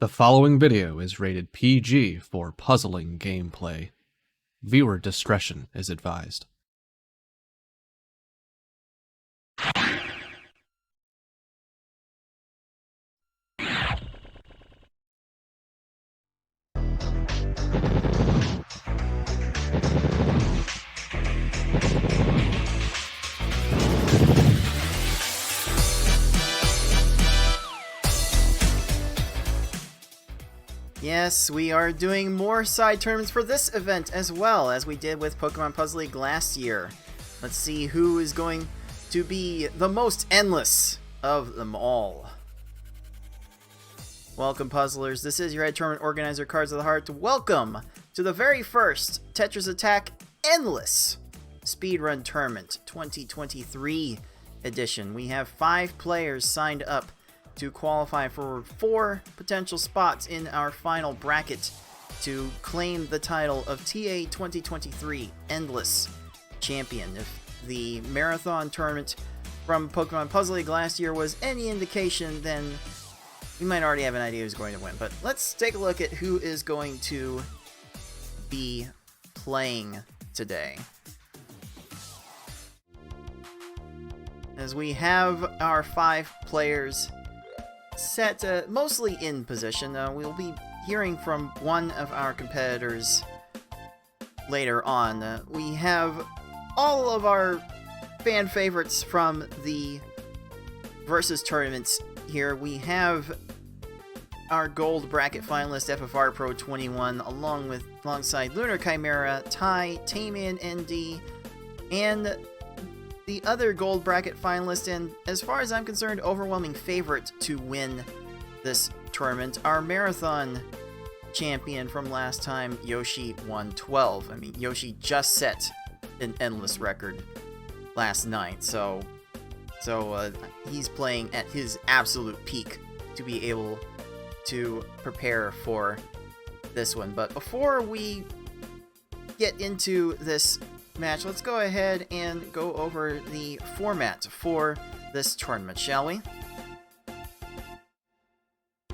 The following video is rated PG for puzzling gameplay. Viewer discretion is advised. Yes, we are doing more side tournaments for this event as well, as we did with Pokemon Puzzle League last year. Let's see who is going to be the most endless of them all. Welcome, puzzlers. This is your head tournament organizer, Cards of the Heart. Welcome to the very first Tetris Attack Endless Speedrun Tournament 2023 edition. We have 5 players signed up to qualify for 4 potential spots in our final bracket to claim the title of TA 2023 Endless Champion. If the marathon tournament from Pokemon Puzzle League last year was any indication, then we might already have an idea who's going to win. But let's take a look at who is going to be playing today. As we have our 5 players set mostly in position. We'll be hearing from one of our competitors later on. We have all of our fan favorites from the Versus tournaments here. We have our gold bracket finalist FFR Pro 21 alongside Lunar Chimera, Ty, Tamian ND, and the other gold bracket finalist, and as far as I'm concerned, overwhelming favorite to win this tournament, our marathon champion from last time, Yoshi 112. I mean, Yoshi just set an endless record last night, so he's playing at his absolute peak to be able to prepare for this one. But before we get into this match, let's go ahead and go over the format for this tournament, shall we?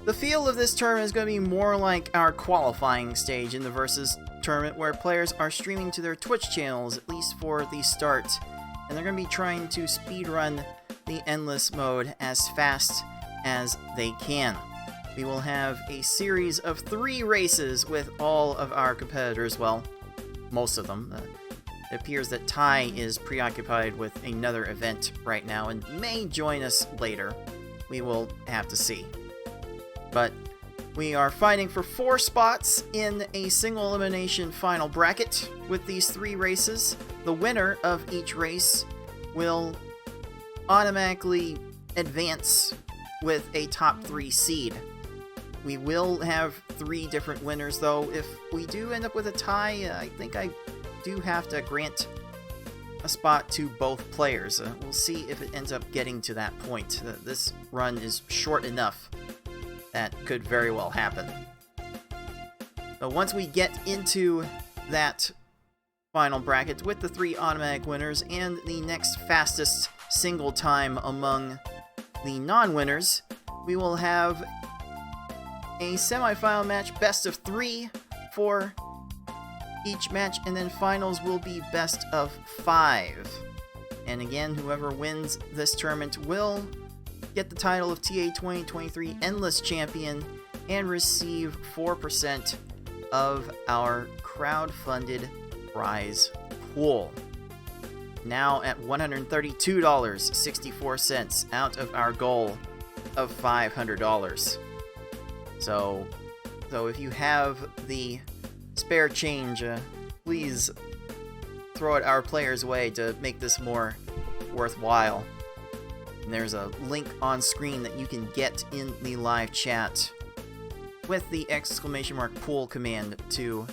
The feel of this tournament is going to be more like our qualifying stage in the Versus tournament, where players are streaming to their Twitch channels, at least for the start, and they're going to be trying to speedrun the endless mode as fast as they can. We will have a series of 3 races with all of our competitors, well, most of them. It appears that Ty is preoccupied with another event right now and may join us later. We will have to see. But we are fighting for 4 spots in a single elimination final bracket with these 3 races. The winner of each race will automatically advance with a top 3 seed. We will have 3 different winners, though. If we do end up with a tie, I think I do have to grant a spot to both players. We'll see if it ends up getting to that point. This run is short enough that could very well happen. But once we get into that final bracket with the 3 automatic winners and the next fastest single time among the non-winners, we will have a semifinal match, best of 3 for each match, and then finals will be best of 5. And again, whoever wins this tournament will get the title of TA 2023 Endless Champion and receive 4% of our crowd-funded prize pool. Now at $132.64 out of our goal of $500. So if you have the spare change, please throw it our players' way to make this more worthwhile. And there's a link on screen that you can get in the live chat with the !pool command to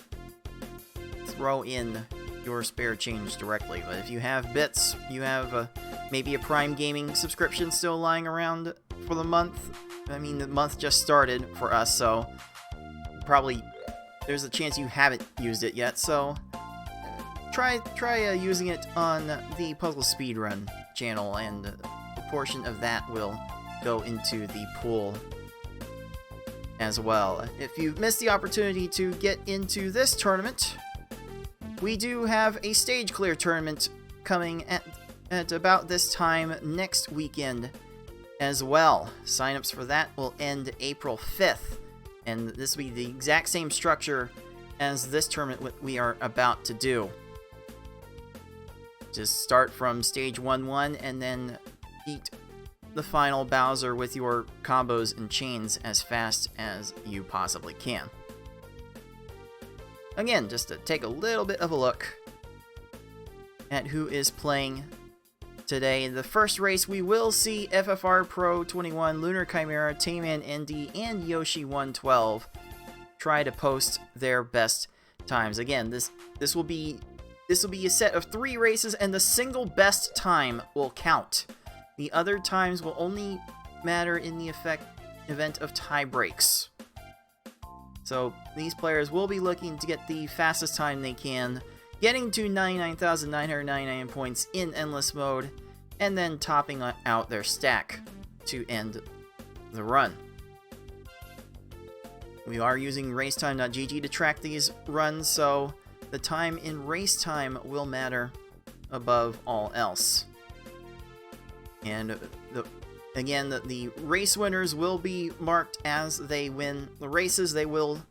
throw in your spare change directly. But if you have bits, you have maybe a Prime Gaming subscription still lying around for the month. I mean, the month just started for us, so probably there's a chance you haven't used it yet, so try using it on the Puzzle Speedrun channel, and a portion of that will go into the pool as well. If you've missed the opportunity to get into this tournament, we do have a stage clear tournament coming at about this time next weekend as well. Signups for that will end April 5th, and this will be the exact same structure as this tournament we are about to do. Just start from stage 1-1 and then beat the final Bowser with your combos and chains as fast as you possibly can. Again, just to take a little bit of a look at who is playing today. In the first race, we will see FFR Pro 21, Lunar Chimera, Tayman ND, and Yoshi 112 try to post their best times. Again, this will be a set of 3 races, and the single best time will count. The other times will only matter in the event of tie breaks. So these players will be looking to get the fastest time they can, getting to 99,999 points in endless mode, and then topping out their stack to end the run. We are using racetime.gg to track these runs, so the time in race time will matter above all else. And the race winners will be marked as they win the races. They will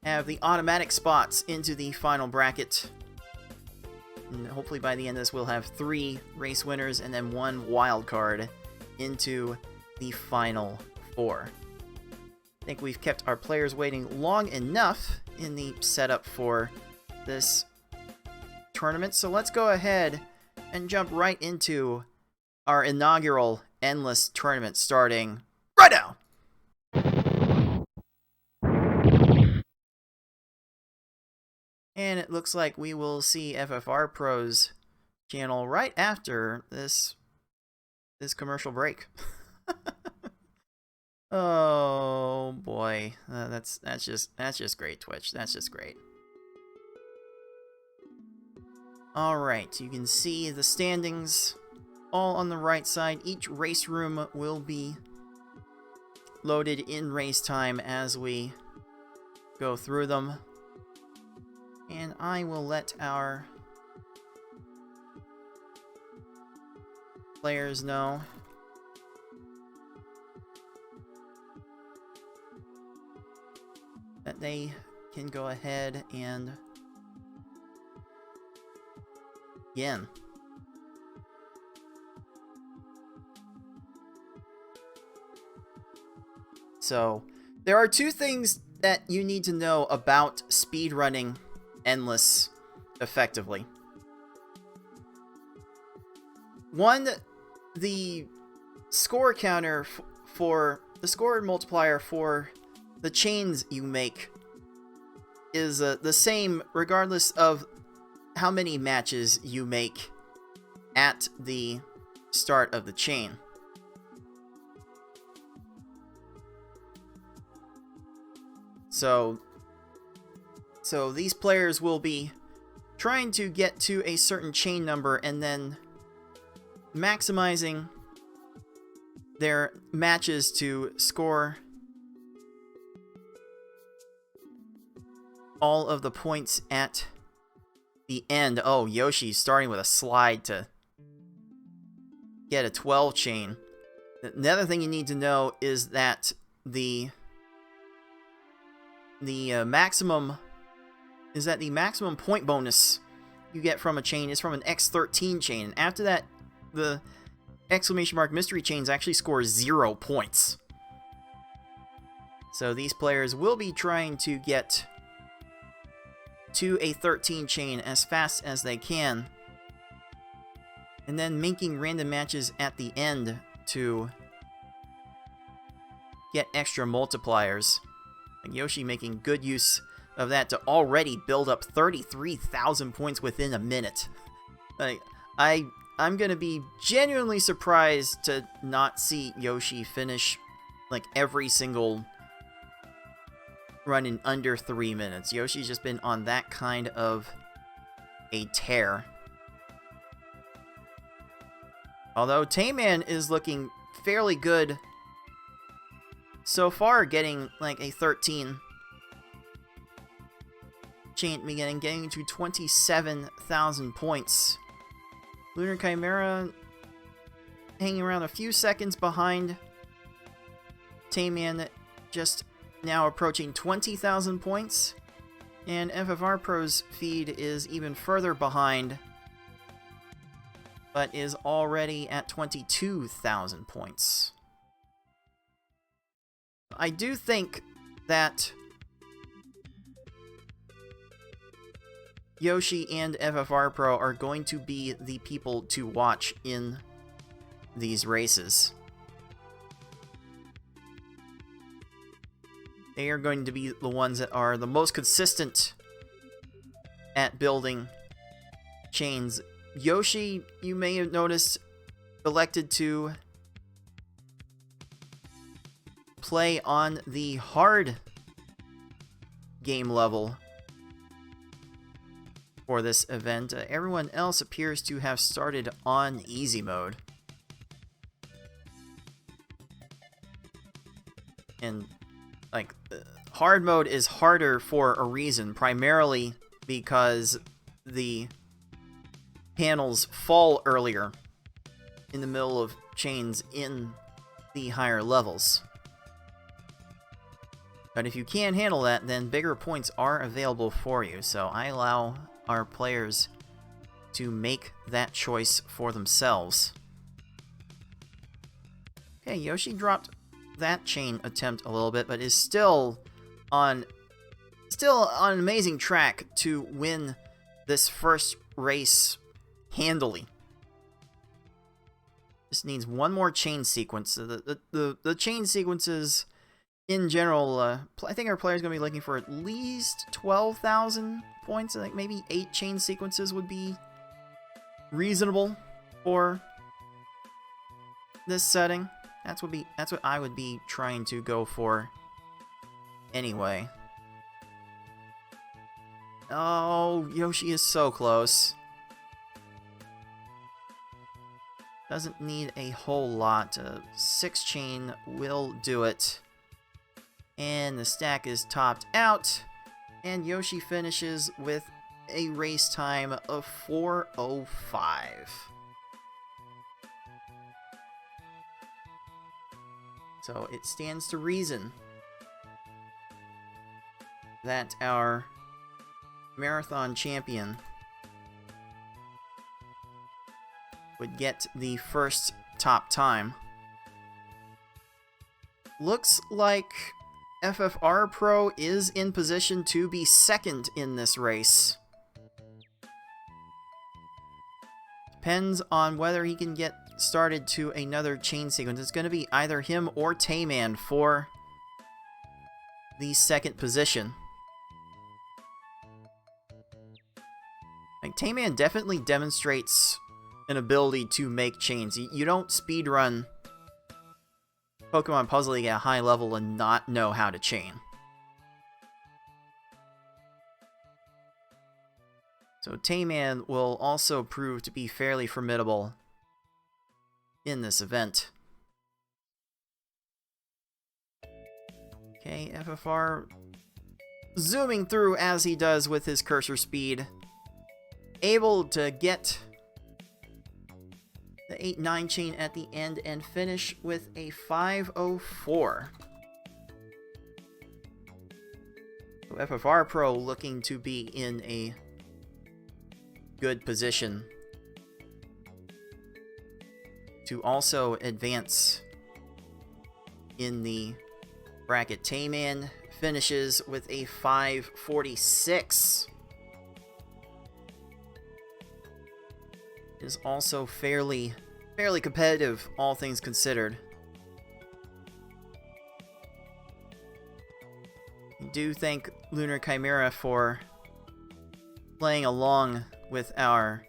have the automatic spots into the final bracket. And hopefully by the end of this, we'll have 3 race winners and then 1 wild card into the final 4. I think we've kept our players waiting long enough in the setup for this tournament. So let's go ahead and jump right into our inaugural endless tournament starting right now. And it looks like we will see FFR Pro's channel right after this commercial break. Oh boy, that's just great, Twitch. That's just great. All right, you can see the standings all on the right side. Each race room will be loaded in race time as we go through them. And I will let our players know that they can go ahead and begin. So, there are 2 things that you need to know about speedrunning endless effectively. One, the score counter for the score multiplier for the chains you make is the same regardless of how many matches you make at the start of the chain. So these players will be trying to get to a certain chain number and then maximizing their matches to score all of the points at the end. Oh, Yoshi's starting with a slide to get a 12 chain. Another thing you need to know is that the maximum point bonus you get from a chain is from an X13 chain. And after that, the exclamation mark mystery chains actually score 0 points. So these players will be trying to get to a 13 chain as fast as they can, and then making random matches at the end to get extra multipliers. And Yoshi making good use of that to already build up 33,000 points within a minute. Like, I'm gonna be genuinely surprised to not see Yoshi finish like every single run in under 3 minutes. Yoshi's just been on that kind of a tear. Although Tayman is looking fairly good so far getting like a 13 chain at the beginning, getting to 27,000 points. Lunar Chimera hanging around a few seconds behind. Tayman just now approaching 20,000 points. And FFR Pro's feed is even further behind, but is already at 22,000 points. I do think that Yoshi and FFR Pro are going to be the people to watch in these races. They are going to be the ones that are the most consistent at building chains. Yoshi, you may have noticed, elected to play on the hard game level for this event. Everyone else appears to have started on easy mode. And like, hard mode is harder for a reason, primarily because the panels fall earlier in the middle of chains in the higher levels. But if you can't handle that, then bigger points are available for you, so I allow our players to make that choice for themselves. Okay, Yoshi dropped that chain attempt a little bit, but is still on an amazing track to win this first race handily. Just needs one more chain sequence. The chain sequences in general, I think our player's going to be looking for at least 12,000 points. I think maybe 8 chain sequences would be reasonable for this setting. That's what I would be trying to go for anyway. Oh, Yoshi is so close. Doesn't need a whole lot. 6 chain will do it. And the stack is topped out. And Yoshi finishes with a race time of 4:05. So it stands to reason that our marathon champion would get the first top time. Looks like FFR Pro is in position to be second in this race. Depends on whether he can get started to another chain sequence. It's going to be either him or Tayman for the second position. Like, Tayman definitely demonstrates an ability to make chains. You don't speedrun Pokemon Puzzle League at a high level and not know how to chain. So Tayman will also prove to be fairly formidable in this event. Okay, FFR zooming through as he does with his cursor speed. Able to get the 8-9 chain at the end and finish with a 5:04. So FFR Pro looking to be in a good position to also advance in the bracket. Tayman finishes with a 5:46. Is also fairly competitive, all things considered. I do thank Lunar Chimera for playing along with our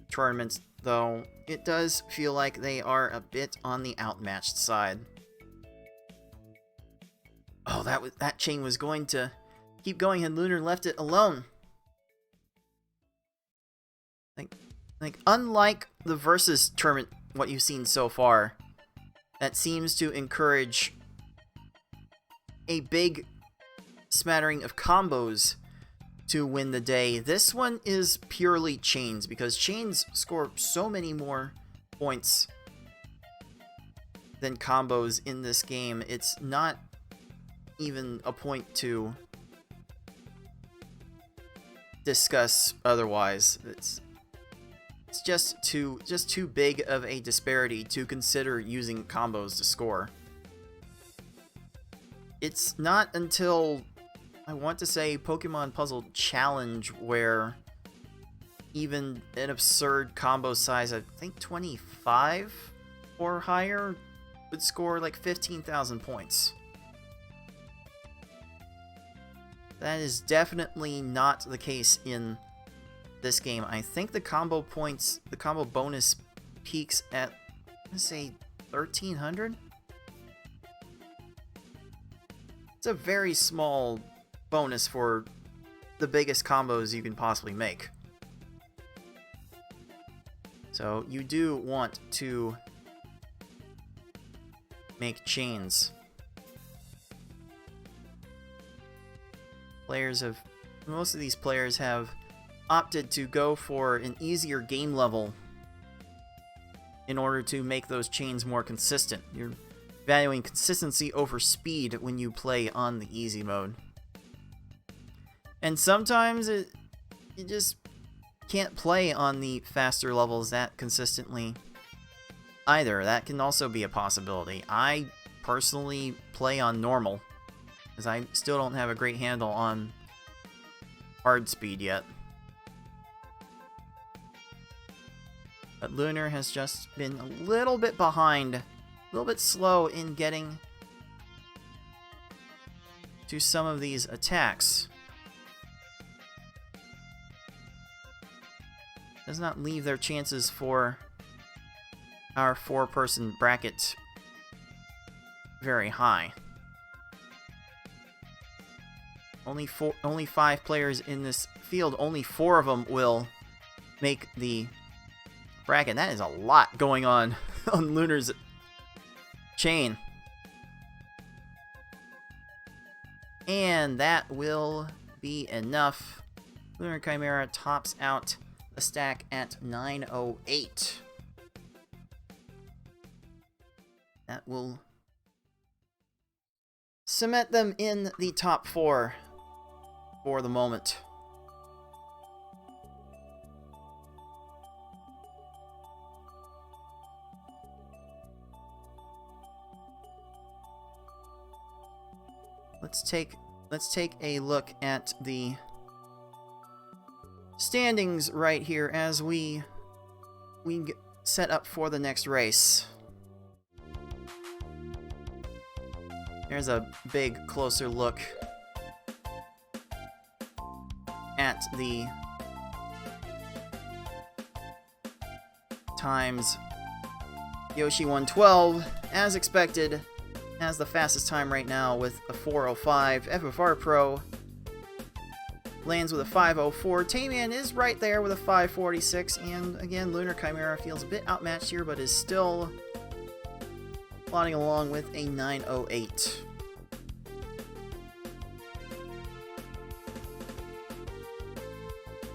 tournaments, though it does feel like they are a bit on the outmatched side. Oh, that chain was going to keep going and Lunar left it alone. Like, unlike the Versus tournament, what you've seen so far, that seems to encourage a big smattering of combos to win the day. This one is purely chains, because chains score so many more points than combos in this game. It's not even a point to discuss otherwise. It's just too big of a disparity to consider using combos to score. It's not until, I want to say, Pokemon Puzzle Challenge where even an absurd combo size, I think 25 or higher, would score like 15,000 points. That is definitely not the case in this game. I think the combo points, the combo bonus peaks at, let's say, 1,300? It's a very small bonus for the biggest combos you can possibly make. So you do want to make chains. Most of these players have opted to go for an easier game level in order to make those chains more consistent. You're valuing consistency over speed when you play on the easy mode. And sometimes you just can't play on the faster levels that consistently either. That can also be a possibility. I personally play on normal, because I still don't have a great handle on hard speed yet. But Lunar has just been a little bit behind, a little bit slow in getting to some of these attacks. Does not leave their chances for our 4-person bracket very high. Only 5 players in this field. Only 4 of them will make the bracket. That is a lot going on Lunar's chain. And that will be enough. Lunar Chimera tops out the stack at 908. That will cement them in the top 4 for the moment. Let's take a look at the standings right here as we set up for the next race. There's a big closer look at the times. Yoshi 112, as expected, has the fastest time right now with a 4:05. FFR Pro lands with a 5:04. Tayman is right there with a 5:46. And again, Lunar Chimera feels a bit outmatched here, but is still plodding along with a 9:08.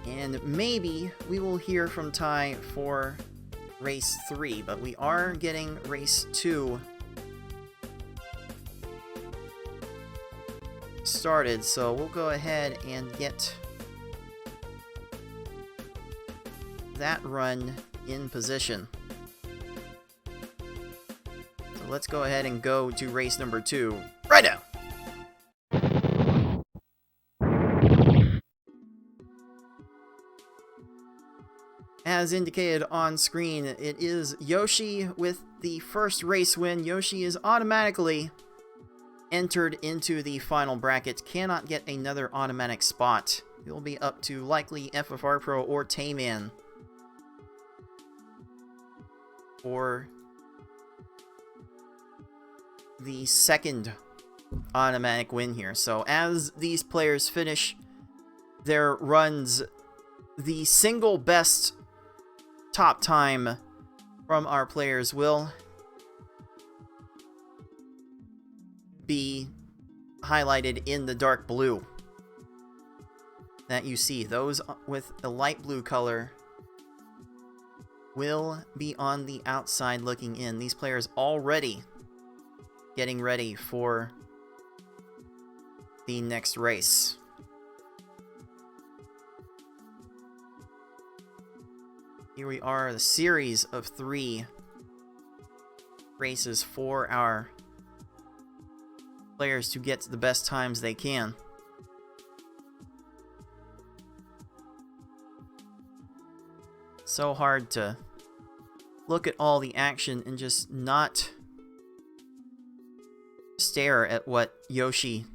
And maybe we will hear from Ty for Race 3, but we are getting Race 2 started, so we'll go ahead and get that run in position. So let's go ahead and go to race number 2 right now. As indicated on screen, it is Yoshi with the first race win. Yoshi is automatically entered into the final bracket. Cannot get another automatic spot. It will be up to likely FFR Pro or Tayman for the second automatic win here. So as these players finish their runs, the single best top time from our players will be highlighted in the dark blue that you see. Those with a light blue color will be on the outside looking in. These players already getting ready for the next race. Here we are, the series of 3 races for our players to get the best times they can. So hard to look at all the action and just not stare at what Yoshi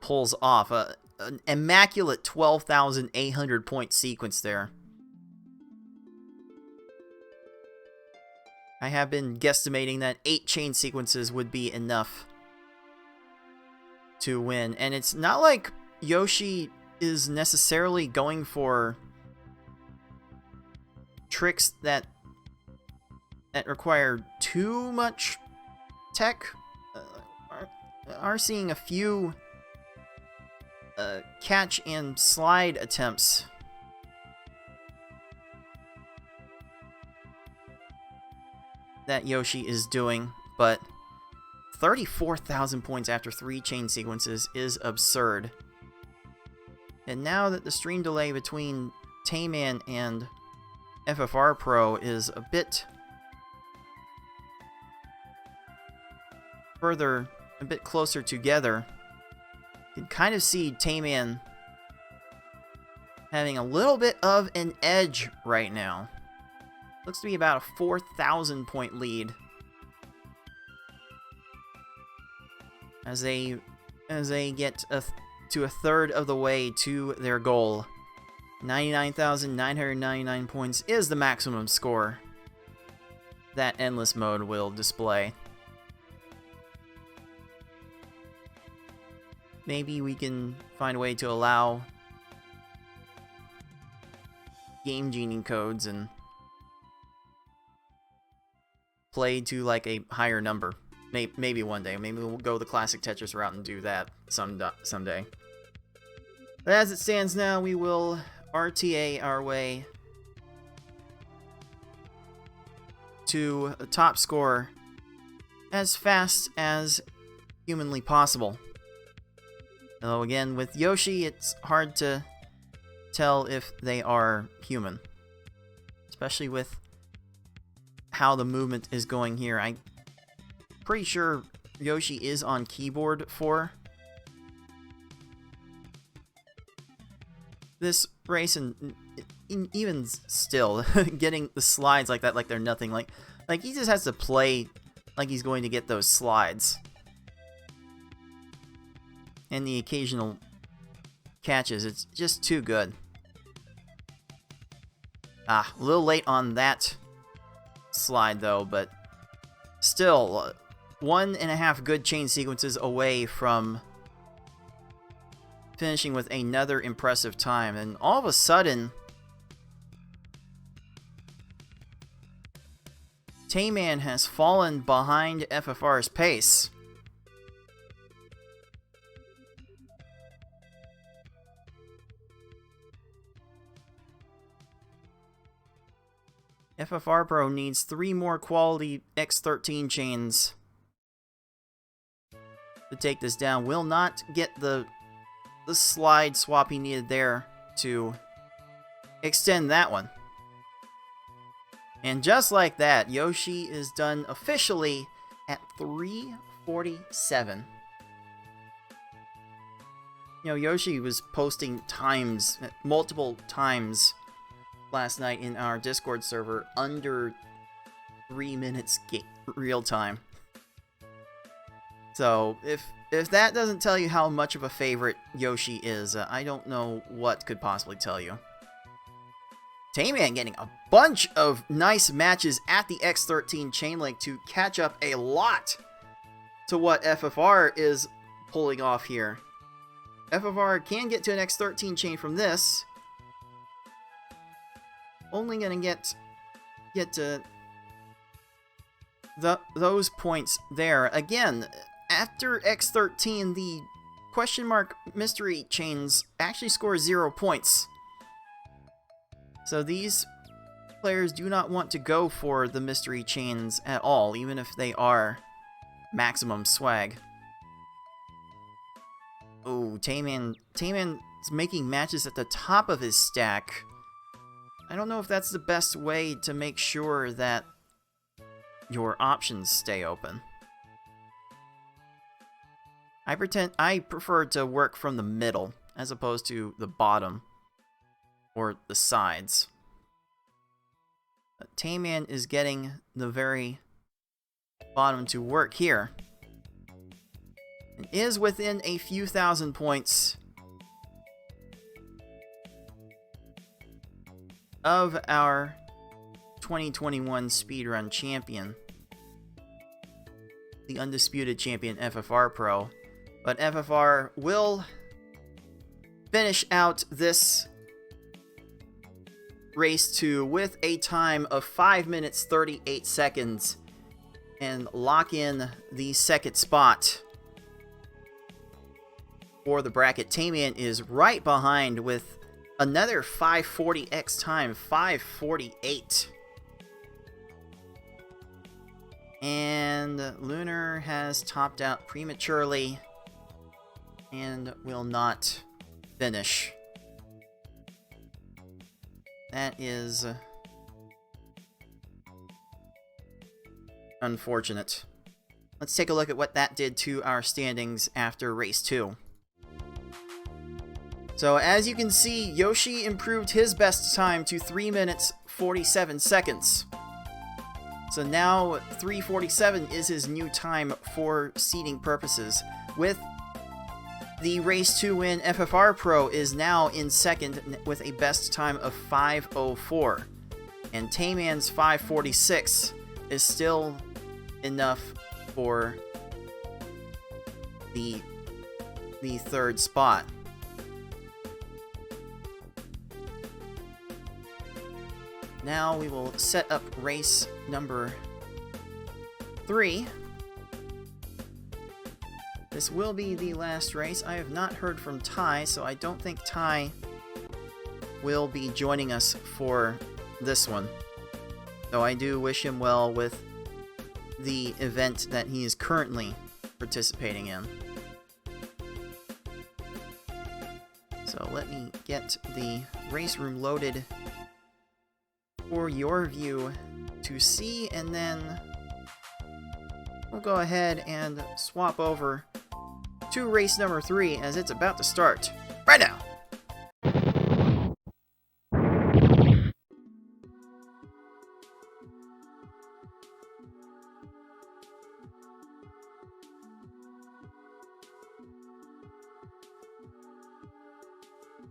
pulls off. An immaculate 12,800 point sequence there. I have been guesstimating that 8 chain sequences would be enough to win. And it's not like Yoshi is necessarily going for tricks that require too much tech. Are seeing a few catch and slide attempts that Yoshi is doing, but 34,000 points after 3 chain sequences is absurd. And now that the stream delay between Tayman and FFR Pro is a bit further, a bit closer together, you can kind of see Tayman having a little bit of an edge right now. Looks to be about a 4,000 point lead as they get to a third of the way to their goal. 99,999 points is the maximum score that Endless Mode will display. Maybe we can find a way to allow Game Genie codes and play to like a higher number. Maybe one day. Maybe we'll go the classic Tetris route and do that someday. But as it stands now, we will RTA our way to the top score as fast as humanly possible. Though again, with Yoshi, it's hard to tell if they are human. Especially with how the movement is going here. I'm pretty sure Yoshi is on keyboard for this race, and even still, getting the slides like that, like they're nothing. Like he just has to play like he's going to get those slides. And the occasional catches, it's just too good. A little late on that slide though, but still 1.5 good chain sequences away from finishing with another impressive time. And all of a sudden, Tayman has fallen behind FFR's pace. FFR Pro needs 3 more quality X13 chains to take this down. Will not get the slide swap he needed there to extend that one. And just like that, Yoshi is done officially at 347. You know, Yoshi was posting times, multiple times last night in our Discord server under 3 minutes real time. So if that doesn't tell you how much of a favorite Yoshi is, I don't know what could possibly tell you. Tayman getting a bunch of nice matches at the X13 chain link to catch up a lot to what FFR is pulling off here. FFR can get to an X13 chain from this. Only gonna get to those points there. Again, after X13, the question mark mystery chains actually score 0 points. So these players do not want to go for the mystery chains at all, even if they are maximum swag. Oh, Tayman's making matches at the top of his stack. I don't know if that's the best way to make sure that your options stay open. I prefer to work from the middle as opposed to the bottom or the sides. But Tayman is getting the very bottom to work here. And is within a few thousand points of our 2021 Speedrun champion, the undisputed champion FFR Pro. But FFR will finish out this race 2 with a time of 5 minutes 38 seconds and lock in the second spot for the bracket. Tayman is right behind with another 540x time, 548. And Lunar has topped out prematurely and will not finish. That is unfortunate. Let's take a look at what that did to our standings after race 2. So as you can see, Yoshi improved his best time to 3 minutes 47 seconds. So now 3:47 is his new time for seeding purposes. With the race 2 win, FFR Pro is now in second with a best time of 5:04. And Tayman's 5:46 is still enough for the third spot. Now we will set up race number 3. This will be the last race. I have not heard from Ty, so I don't think Ty will be joining us for this one. Though I do wish him well with the event that he is currently participating in. So let me get the race room loaded for your view to see, and then we'll go ahead and swap over to race number 3 as it's about to start right now.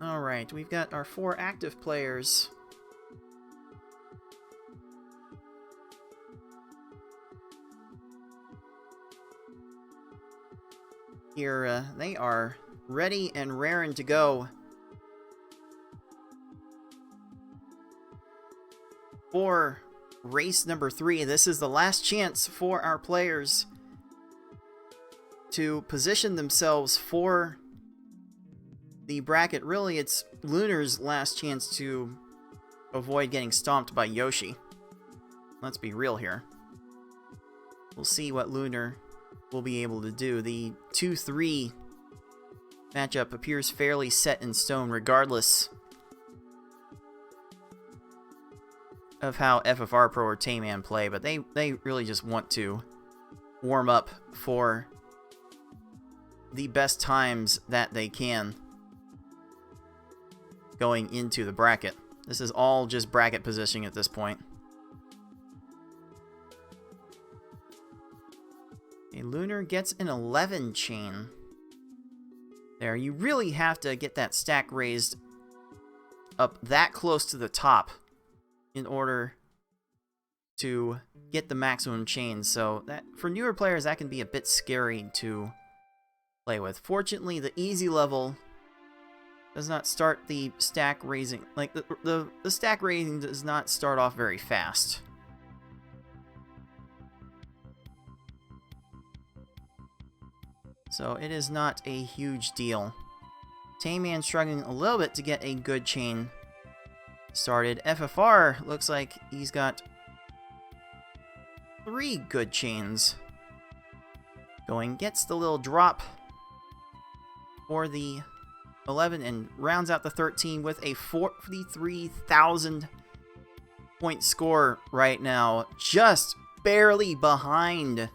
Alright, we've got our 4 active players. Here, they are ready and raring to go for race number 3. This is the last chance for our players to position themselves for the bracket. Really, it's Lunar's last chance to avoid getting stomped by Yoshi. Let's be real here. We'll see what Lunar will be able to do. The 2-3 matchup appears fairly set in stone regardless of how FFR Pro or Tayman play, but they really just want to warm up for the best times that they can going into the bracket. This is all just bracket positioning at this point. Lunar gets an 11 chain there. You really have to get that stack raised up that close to the top in order to get the maximum chains. So that, for newer players, that can be a bit scary to play with. Fortunately, the easy level does not start the stack raising. Like, the stack raising does not start off very fast. So it is not a huge deal. Tayman struggling a little bit to get a good chain started. FFR looks like he's got 3 good chains going. Gets the little drop for the 11 and rounds out the 13 with a 43,000 point score right now. Just barely behind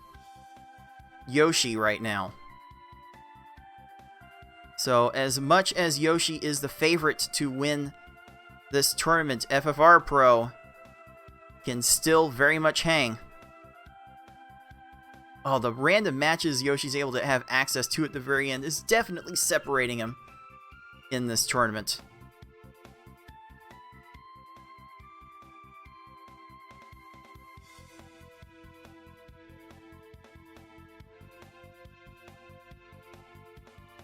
Yoshi right now. So as much as Yoshi is the favorite to win this tournament, FFR Pro can still very much hang. Oh, the random matches Yoshi's able to have access to at the very end is definitely separating him in this tournament.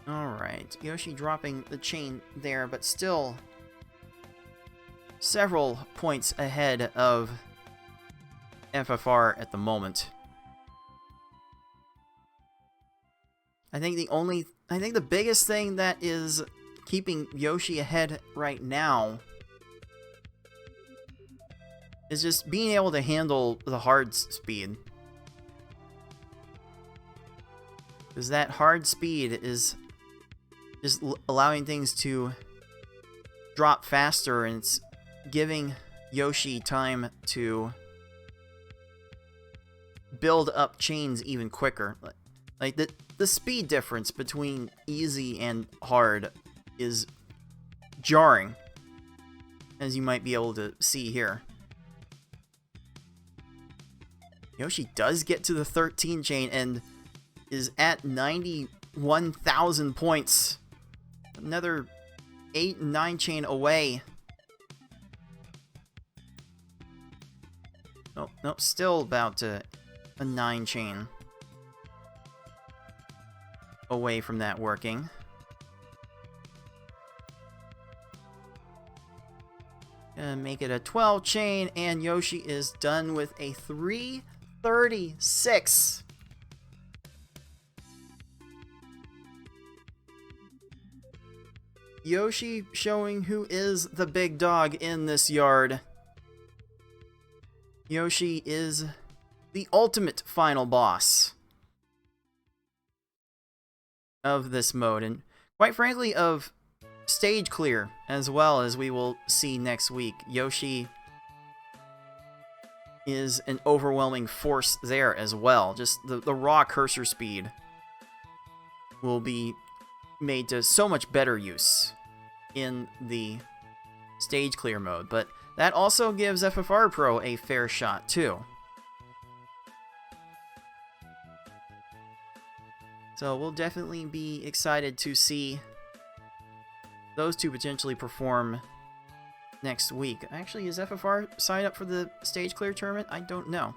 Alright, Yoshi dropping the chain there, but still several points ahead of FFR at the moment. I think the biggest thing that is keeping Yoshi ahead right now is just being able to handle the hard speed. Because that hard speed is just allowing things to drop faster, and it's giving Yoshi time to build up chains even quicker. Like the speed difference between easy and hard is jarring, as you might be able to see here. Yoshi does get to the 13 chain and is at 91,000 points. Another 8 and 9 chain away. Oh, no, still about a 9 chain away from that working. Gonna make it a 12 chain, and Yoshi is done with a 336. Yoshi showing who is the big dog in this yard. Yoshi is the ultimate final boss of this mode, and quite frankly of stage clear as well, as we will see next week. Yoshi is an overwhelming force there as well. Just the raw cursor speed will be made to so much better use in the stage clear mode, but that also gives FFR Pro a fair shot too. So we'll definitely be excited to see those two potentially perform next week. Actually, is FFR signed up for the stage clear tournament? I don't know.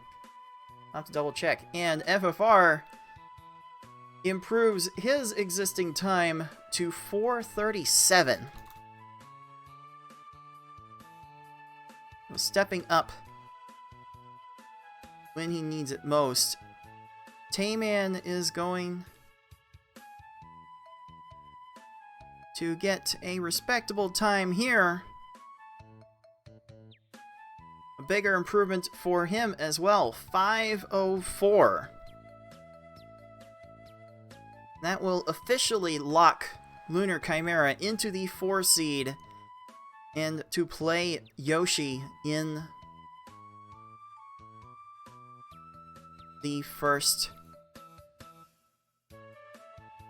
I'll have to double check. And FFR improves his existing time to 4:37. Stepping up when he needs it most. Tayman is going to get a respectable time here. A bigger improvement for him as well. 5:04. That will officially lock Lunar Chimera into the 4 seed and to play Yoshi in the first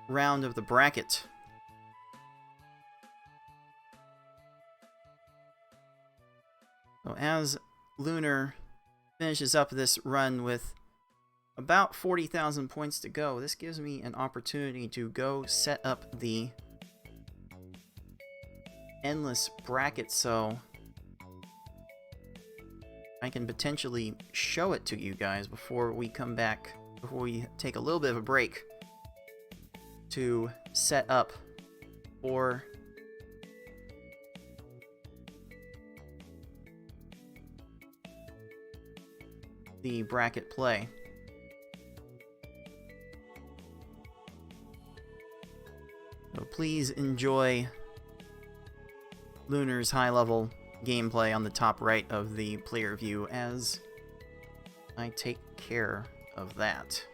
round of the bracket. So as Lunar finishes up this run with about 40,000 points to go, this gives me an opportunity to go set up the endless bracket so I can potentially show it to you guys before we come back, before we take a little bit of a break to set up for the bracket play. So please enjoy Lunar's high-level gameplay on the top right of the player view as I take care of that.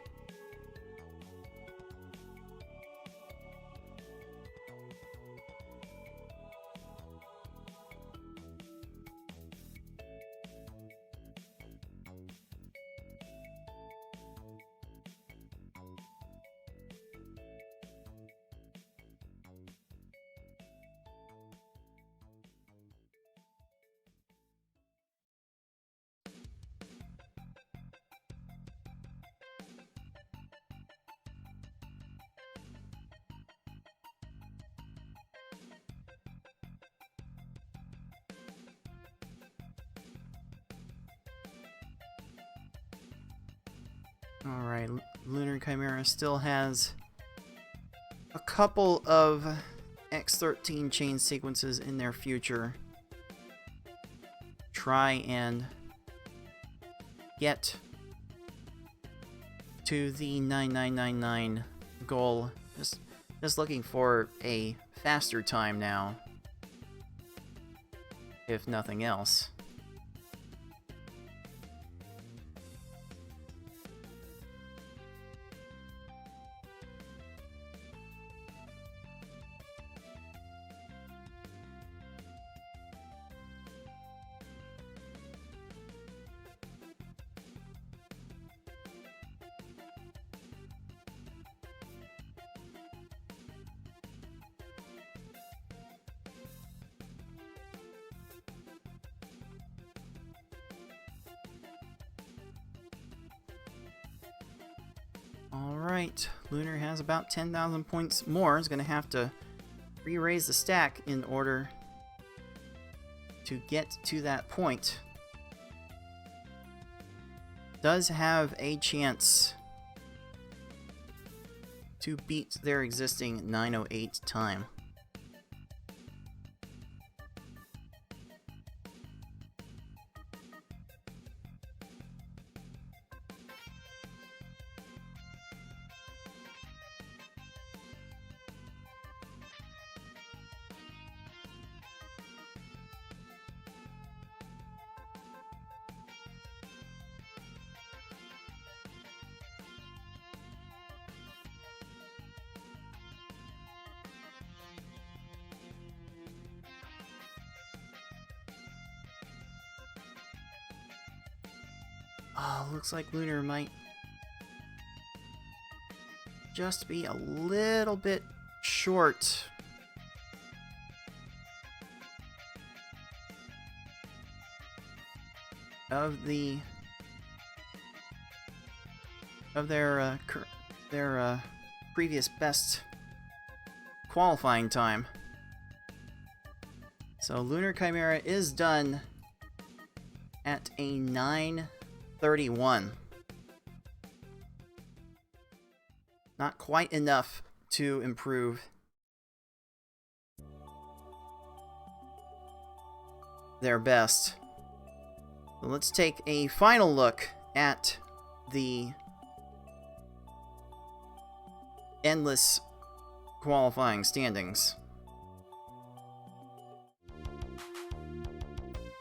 Alright, Lunar Chimera still has a couple of X13 chain sequences in their future. Try and get to the 9999 goal. Just looking for a faster time now, if nothing else. Alright, Lunar has about 10,000 points more. Is going to have to re-raise the stack in order to get to that point. Does have a chance to beat their existing 908 time. Oh, looks like Lunar might just be a little bit short. Of their previous best qualifying time. So Lunar Chimera is done at a 9:31. Not quite enough to improve their best. So let's take a final look at the endless qualifying standings.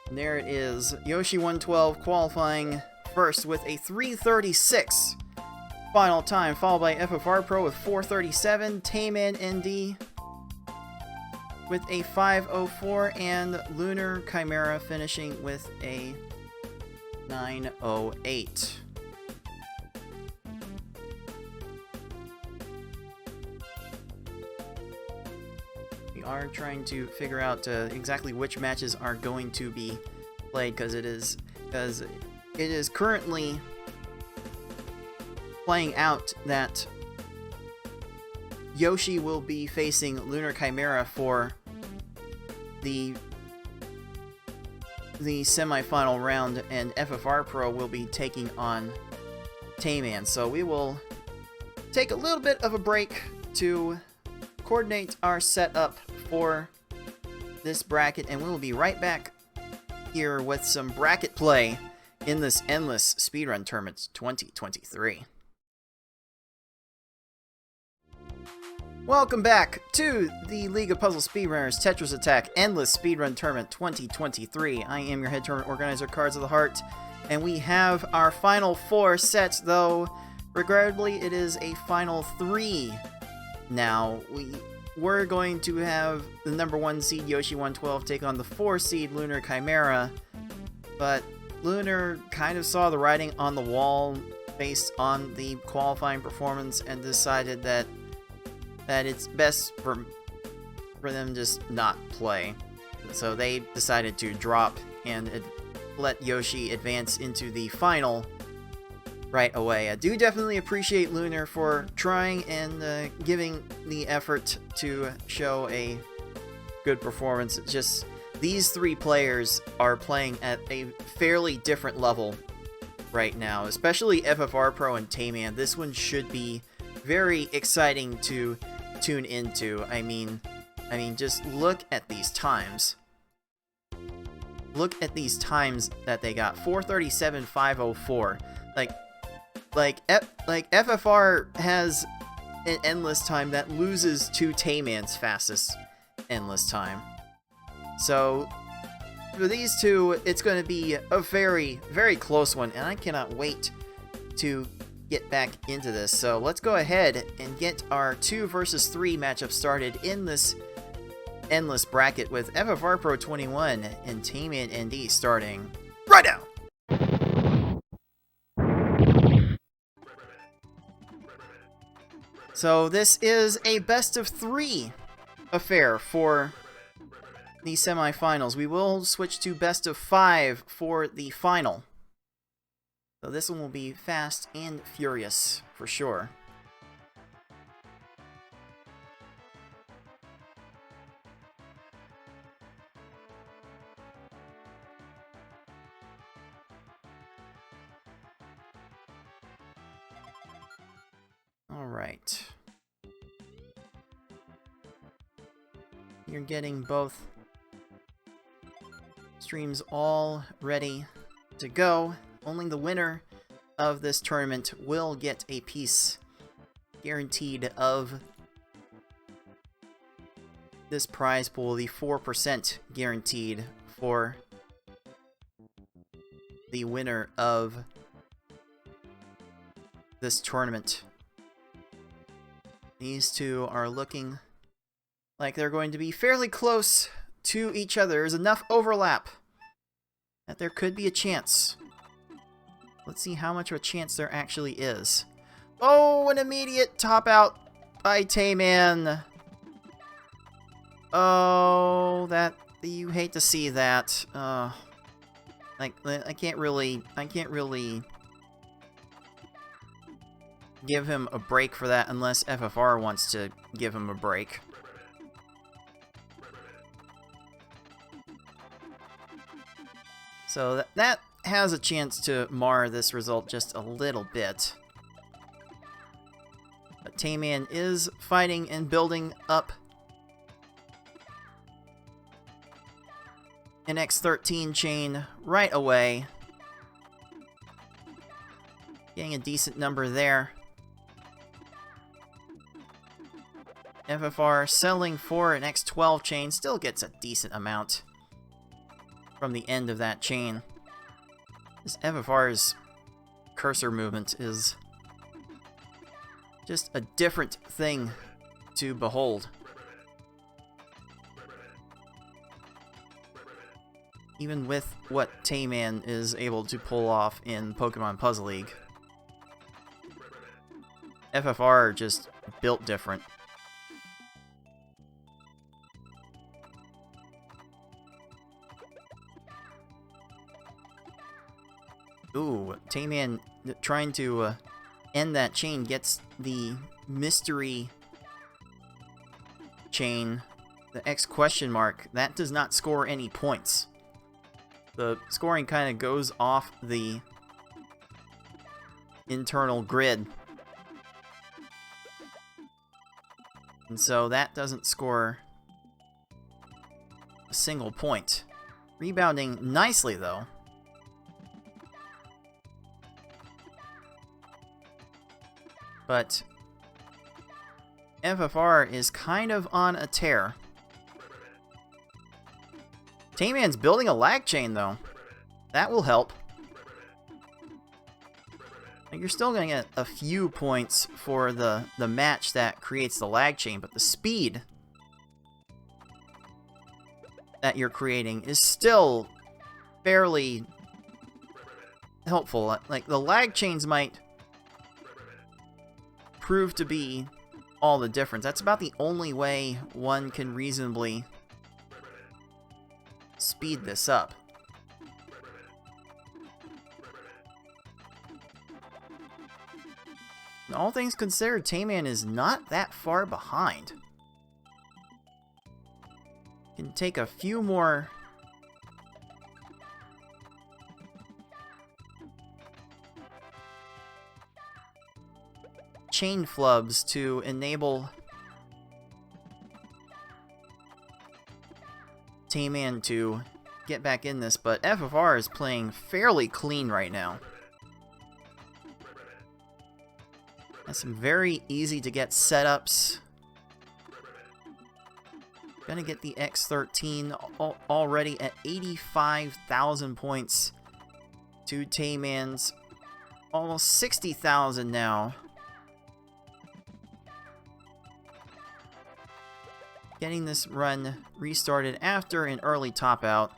And there it is, Yoshi 112 qualifying first with a 3:36 final time, followed by FFR Pro with 4:37, Tayman ND with a 5:04, and Lunar Chimera finishing with a 9:08. We are trying to figure out exactly which matches are going to be played, because it is currently playing out that Yoshi will be facing Lunar Chimera for the semifinal round, and FFR Pro will be taking on Tayman. So we will take a little bit of a break to coordinate our setup for this bracket, and we will be right back here with some bracket play in this Endless Speedrun Tournament 2023. Welcome back to the League of Puzzle Speedrunners Tetris Attack Endless Speedrun Tournament 2023. I am your head tournament organizer, Cards of the Heart, and we have our final 4 sets, though regrettably it is a final 3. Now, we're going to have the number 1 seed Yoshi 112 take on the 4 seed Lunar Chimera, but Lunar kind of saw the writing on the wall based on the qualifying performance and decided that it's best for them just not play. So they decided to drop and let Yoshi advance into the final right away. I do definitely appreciate Lunar for trying and giving the effort to show a good performance. It's just these 3 players are playing at a fairly different level right now, especially FFR Pro and Tayman. This one should be very exciting to tune into. I mean, just look at these times. Look at these times that they got. 4:37.504. Like FFR has an endless time that loses to Tayman's fastest endless time. So for these two, it's going to be a very, very close one, and I cannot wait to get back into this. So let's go ahead and get our 2 versus 3 matchup started in this endless bracket with FFR Pro 21 and Tayman ND starting right now. So this is a best of 3 affair for the semifinals. We will switch to best of 5 for the final. So this one will be fast and furious, for sure. Alright. You're getting both streams all ready to go. Only the winner of this tournament will get a piece guaranteed of this prize pool, the 4% guaranteed for the winner of this tournament. These two are looking like they're going to be fairly close to each other. There's enough overlap that there could be a chance. Let's see how much of a chance there actually is. Oh, an immediate top out by Tayman. Oh, that you hate to see that. Like I can't really give him a break for that unless FFR wants to give him a break. So that has a chance to mar this result just a little bit. But Tayman is fighting and building up an X13 chain right away. Getting a decent number there. FFR selling for an X12 chain, still gets a decent amount from the end of that chain. This FFR's cursor movement is just a different thing to behold. Even with what Tayman is able to pull off in Pokemon Puzzle League, FFR just built different. Ooh, Tayman trying to end that chain gets the mystery chain, the X question mark. That does not score any points. The scoring kind of goes off the internal grid. And so that doesn't score a single point. Rebounding nicely, though. But FFR is kind of on a tear. Tayman's building a lag chain, though. That will help. You're still going to get a few points for the match that creates the lag chain, but the speed that you're creating is still fairly helpful. Like, the lag chains might prove to be all the difference. That's about the only way one can reasonably speed this up. All things considered, Tayman is not that far behind. Can take a few more chain flubs to enable Tayman to get back in this, but FFR is playing fairly clean right now. Has some very easy to get setups. Gonna get the X13 already at 85,000 points to Tayman's almost 60,000 now. Getting this run restarted after an early top out.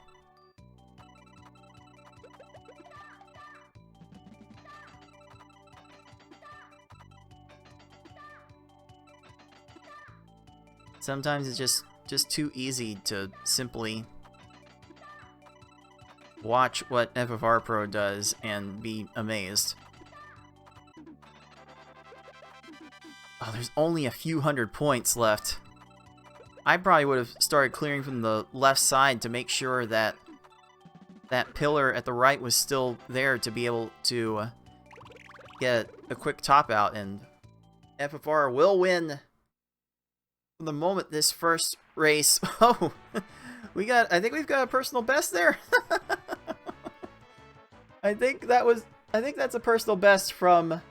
Sometimes it's just too easy to simply watch what FFR Pro does and be amazed. Oh, there's only a few hundred points left. I probably would have started clearing from the left side to make sure that that pillar at the right was still there to be able to get a quick top out, and FFR will win from the moment this first race. Oh, I think we've got a personal best there. I think that's a personal best from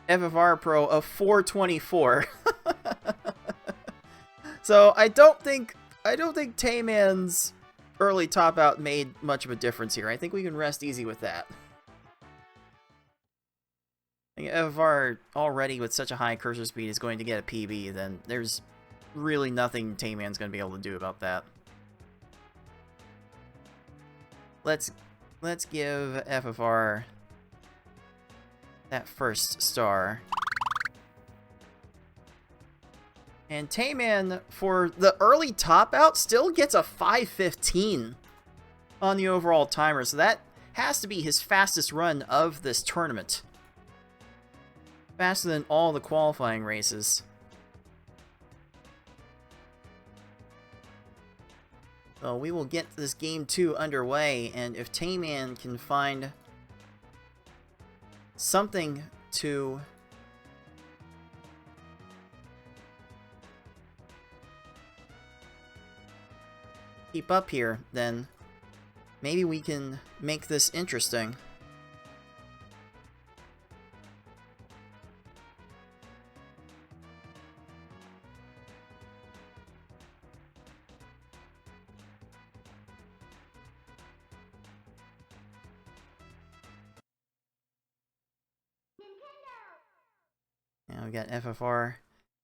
FFR Pro of 424. So I don't think Tayman's early top out made much of a difference here. I think we can rest easy with that. I think FFR already with such a high cursor speed is going to get a PB, then there's really nothing Tayman's going to be able to do about that. Let's give FFR that first star. And Tayman, for the early top out, still gets a 5:15 on the overall timer. So that has to be his fastest run of this tournament. Faster than all the qualifying races. So we will get this game 2 underway, and if Tayman can find something to keep up here, then maybe we can make this interesting. Now we got FFR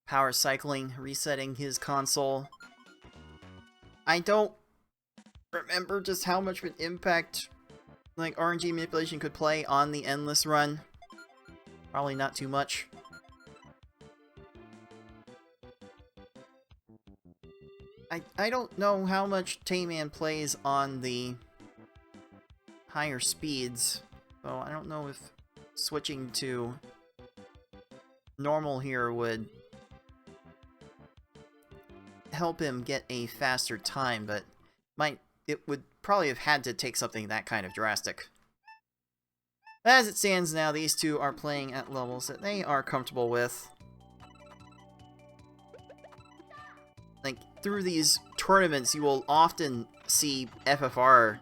power cycling, resetting his console. I don't remember just how much of an impact like RNG manipulation could play on the endless run. Probably not too much. I don't know how much Tayman plays on the higher speeds, so I don't know if switching to normal here would help him get a faster time, but it would probably have had to take something that kind of drastic. As it stands now, these two are playing at levels that they are comfortable with. Like, through these tournaments, you will often see FFR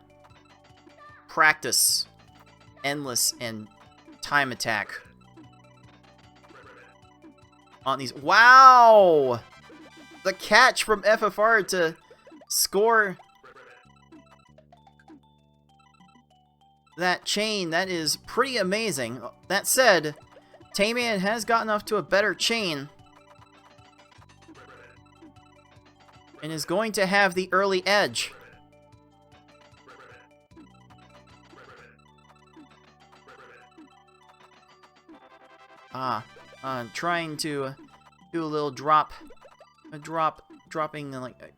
practice endless and time attack on these. Wow! The catch from FFR to score that chain, that is pretty amazing. That said, Tayman has gotten off to a better chain and is going to have the early edge. Trying to do a little dropping like a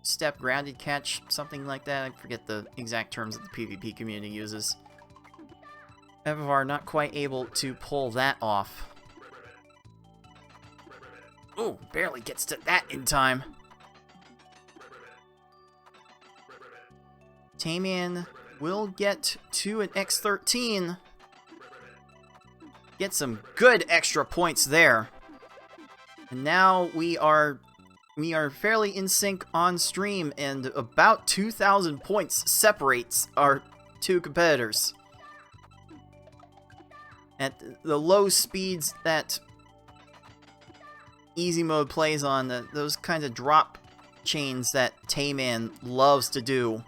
step grounded catch, something like that. I forget the exact terms that the PvP community uses. FFR not quite able to pull that off. Ooh, barely gets to that in time. Tayman will get to an X13. Get some good extra points there. And now we are fairly in sync on stream, and about 2,000 points separates our two competitors. At the low speeds that easy mode plays on, those kinds of drop chains that Tayman loves to do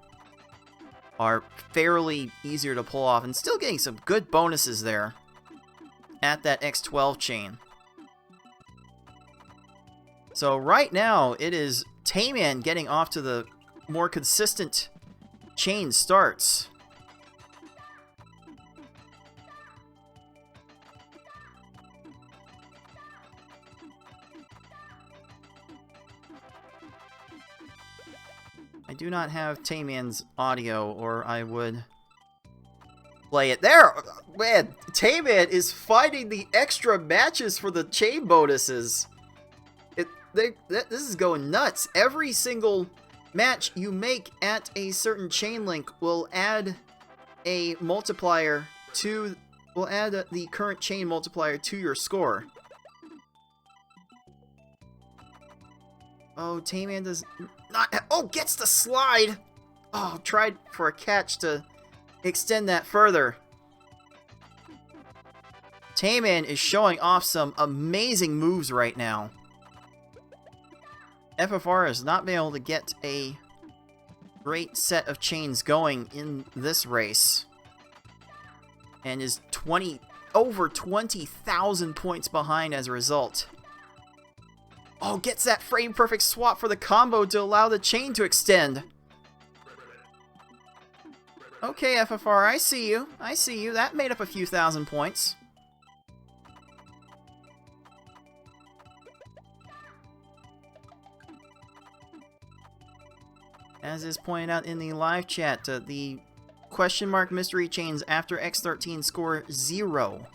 are fairly easier to pull off, and still getting some good bonuses there at that X12 chain. So right now, it is Tayman getting off to the more consistent chain starts. I do not have Tayman's audio, or I would play it. There! Man, Tayman is finding the extra matches for the chain bonuses. This is going nuts. Every single match you make at a certain chain link will add a multiplier to... will add the current chain multiplier to your score. Oh, Tayman does not... Oh, gets the slide! Oh, tried for a catch to extend that further. Tayman is showing off some amazing moves right now. FFR has not been able to get a great set of chains going in this race, and is over 20,000 points behind as a result. Oh, gets that frame perfect swap for the combo to allow the chain to extend. Okay, FFR, I see you. I see you. That made up a few thousand points. As is pointed out in the live chat, the question mark mystery chains after X13 score 0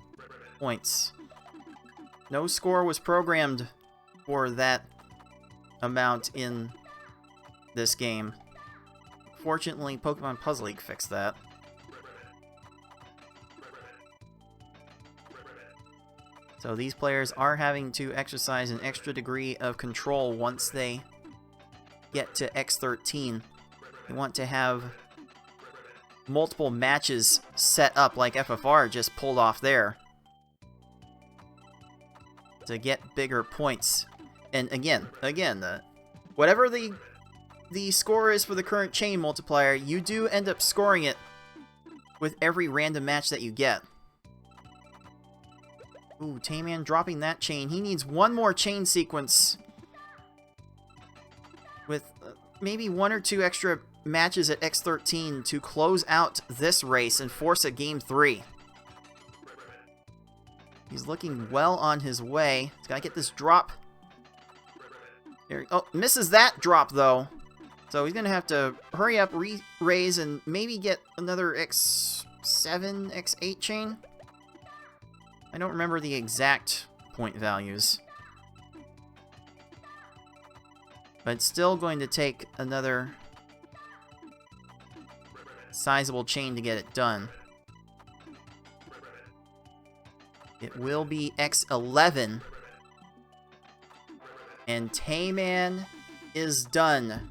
points. No score was programmed for that amount in this game. Fortunately, Pokemon Puzzle League fixed that. So these players are having to exercise an extra degree of control once they get to X13. They want to have multiple matches set up like FFR just pulled off there to get bigger points. And again, whatever the score is for the current chain multiplier, you do end up scoring it with every random match that you get. Ooh, Tayman dropping that chain. He needs one more chain sequence with maybe 1 or 2 extra matches at X13 to close out this race and force a Game 3. He's looking well on his way. He's got to get this drop. There, oh, misses that drop, though. So he's going to have to hurry up, raise, and maybe get another X7, X8 chain. I don't remember the exact point values. But it's still going to take another sizable chain to get it done. It will be X11. And Tayman is done.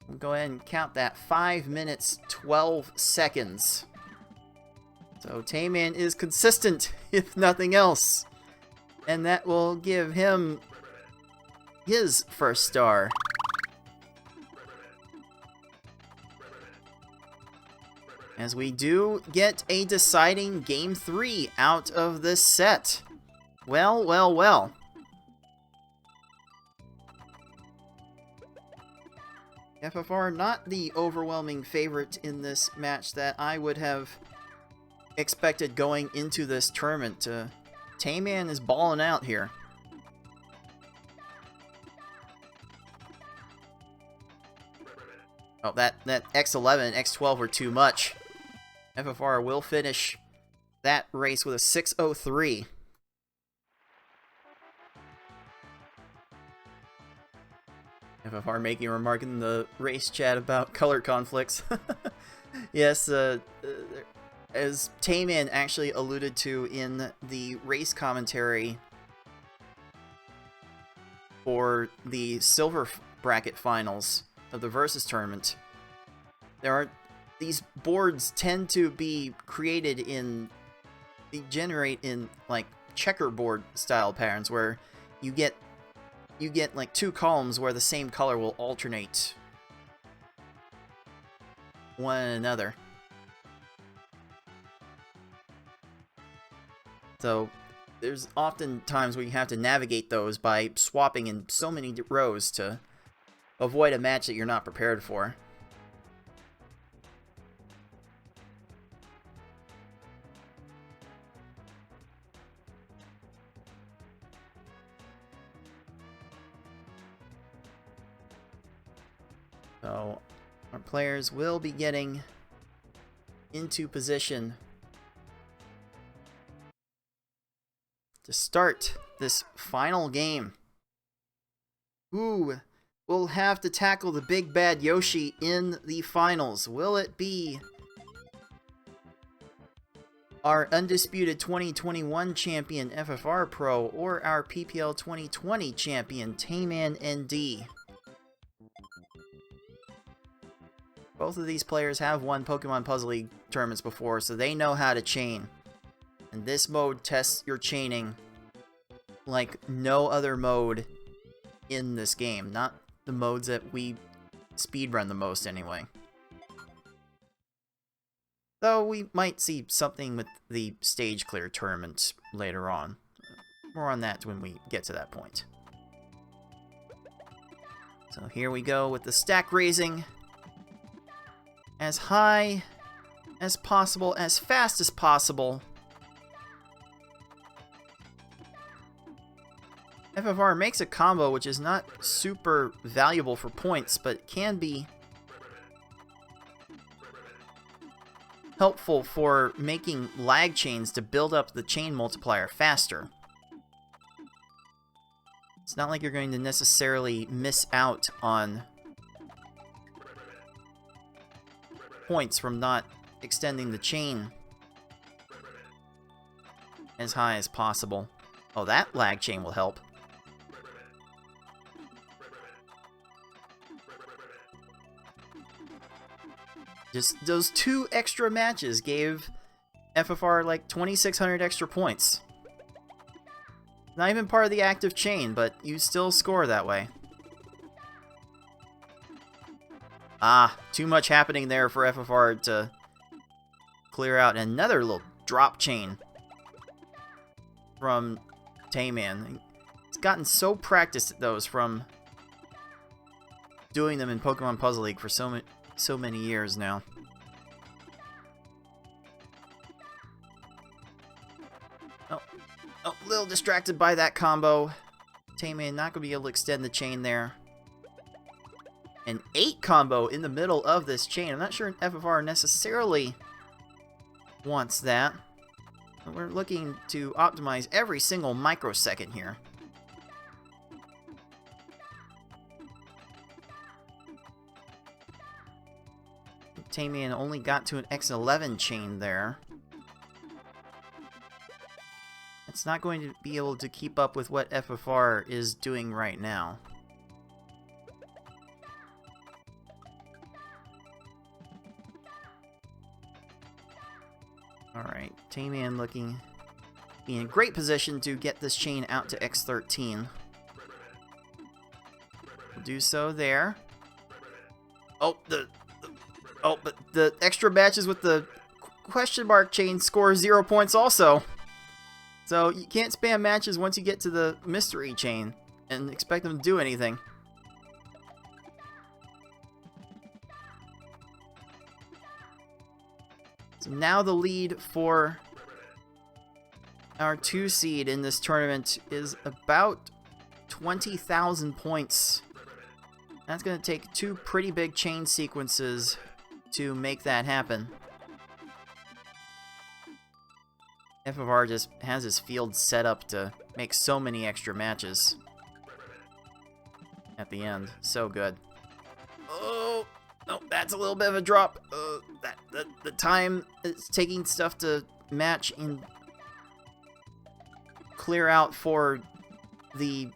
We'll go ahead and count that. 5 minutes, 12 seconds. So Tayman is consistent, if nothing else. And that will give him his first star. As we do get a deciding Game 3 out of this set. Well, well, well. FFR not the overwhelming favorite in this match that I would have expected going into this tournament. Tayman is balling out here. Oh, that X11 and X12 were too much. FFR will finish that race with a 6:03. FFR making a remark in the race chat about color conflicts. Yes, as Tayman actually alluded to in the race commentary for the silver bracket finals of the Versus tournament, these boards tend to be created generate in like checkerboard style patterns where you get like two columns where the same color will alternate one another. So there's often times where you have to navigate those by swapping in so many rows to avoid a match that you're not prepared for. So our players will be getting into position to start this final game. Who will have to tackle the big bad Yoshi in the finals? Will it be our undisputed 2021 champion FFR Pro or our PPL 2020 champion Tayman ND? Both of these players have won Pokemon Puzzle League tournaments before, so they know how to chain. And this mode tests your chaining like no other mode in this game. Not the modes that we speedrun the most, anyway. Though we might see something with the stage clear tournament later on. More on that when we get to that point. So here we go with the stack raising. As high as possible, as fast as possible. FFR makes a combo which is not super valuable for points, but can be helpful for making lag chains to build up the chain multiplier faster. It's not like you're going to necessarily miss out on points from not extending the chain as high as possible. Oh, that lag chain will help. Just those 2 extra matches gave FFR like 2,600 extra points. Not even part of the active chain, but you still score that way. Ah, too much happening there for FFR to clear out. Another little drop chain from Tayman. He's gotten so practiced at those from doing them in Pokemon Puzzle League for so many years now. Oh, a little distracted by that combo. Tayman not going to be able to extend the chain there. An 8 combo in the middle of this chain. I'm not sure FFR necessarily wants that. We're looking to optimize every single microsecond here. Tayman only got to an X11 chain there. It's not going to be able to keep up with what FFR is doing right now. Alright, Tayman looking be in great position to get this chain out to X13. We'll do so there. Oh, but the extra matches with the question mark chain score 0 points also. So you can't spam matches once you get to the mystery chain and expect them to do anything. So now the lead for our 2 seed in this tournament is about 20,000 points. That's going to take 2 pretty big chain sequences to make that happen. FFR just has his field set up to make so many extra matches at the end. So good. Oh, no, that's a little bit of a drop. The time it's taking stuff to match and clear out for the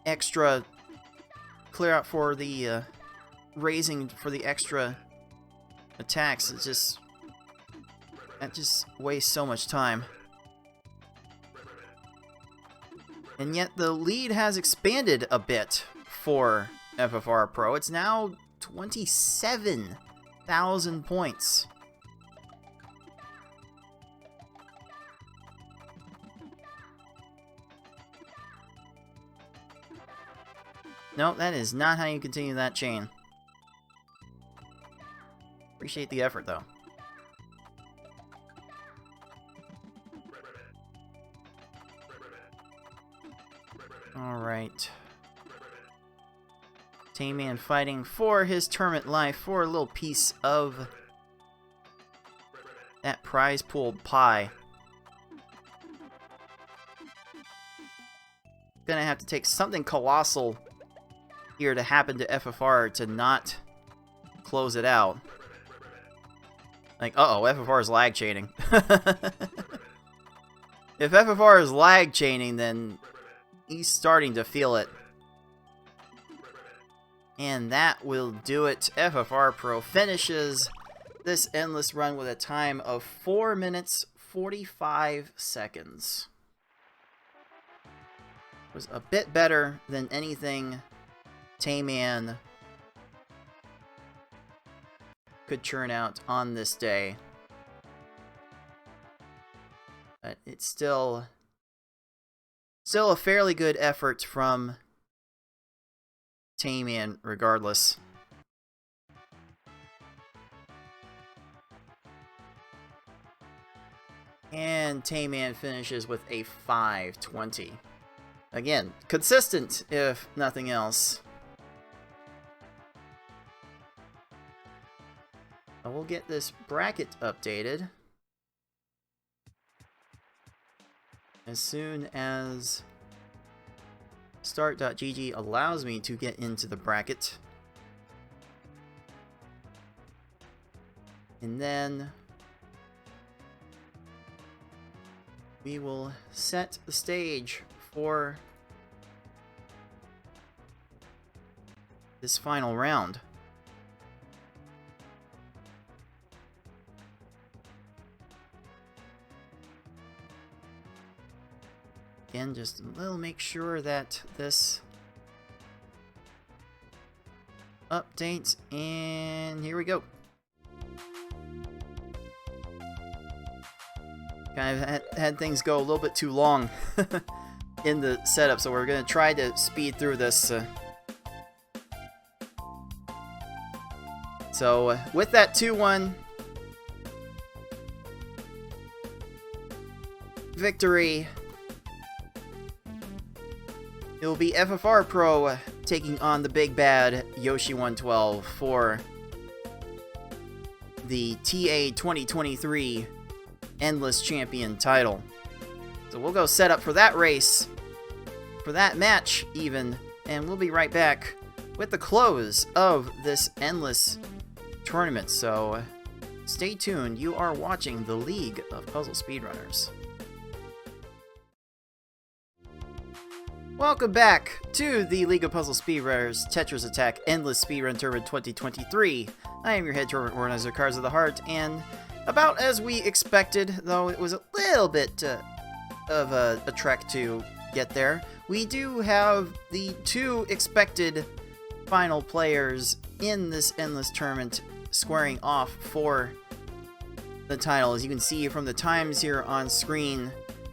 extra, raising for the extra attacks. It's just, that just wastes so much time. And yet the lead has expanded a bit for FFR Pro. It's now 27,000 points. No, that is not how you continue that chain. Appreciate the effort, though. Alright. Tame-Man fighting for his tournament life, for a little piece of that prize pool pie. Gonna have to take something colossal here to happen to FFR to not close it out. Like, uh-oh, FFR is lag chaining. If FFR is lag chaining, then he's starting to feel it. And that will do it. FFR Pro finishes this endless run with a time of 4 minutes, 45 seconds. It was a bit better than anything Tame-Man could churn out on this day. But it's still a fairly good effort from Tame-Man regardless. And Tame-Man finishes with a 520. Again, consistent if nothing else. We'll get this bracket updated as soon as start.gg allows me to get into the bracket. And then we will set the stage for this final round. Again, just a little make sure that this updates, and here we go. Kind of had things go a little bit too long in the setup, so we're going to try to speed through this. So with that 2-1 victory, it will be FFR Pro taking on the big bad Yoshi 112 for the TA 2023 Endless Champion title. So we'll go set up for that race, for that match even, and we'll be right back with the close of this Endless tournament. So stay tuned, you are watching the League of Puzzle Speedrunners. Welcome back to the League of Puzzle Speedrunners Tetris Attack Endless Speedrun Tournament 2023. I am your head tournament organizer, Cards of the Heart, and About as we expected, though it was a little bit of a trek to get there. We do have the 2 expected final players in this endless tournament squaring off for the title. As you can see from the times here on screen,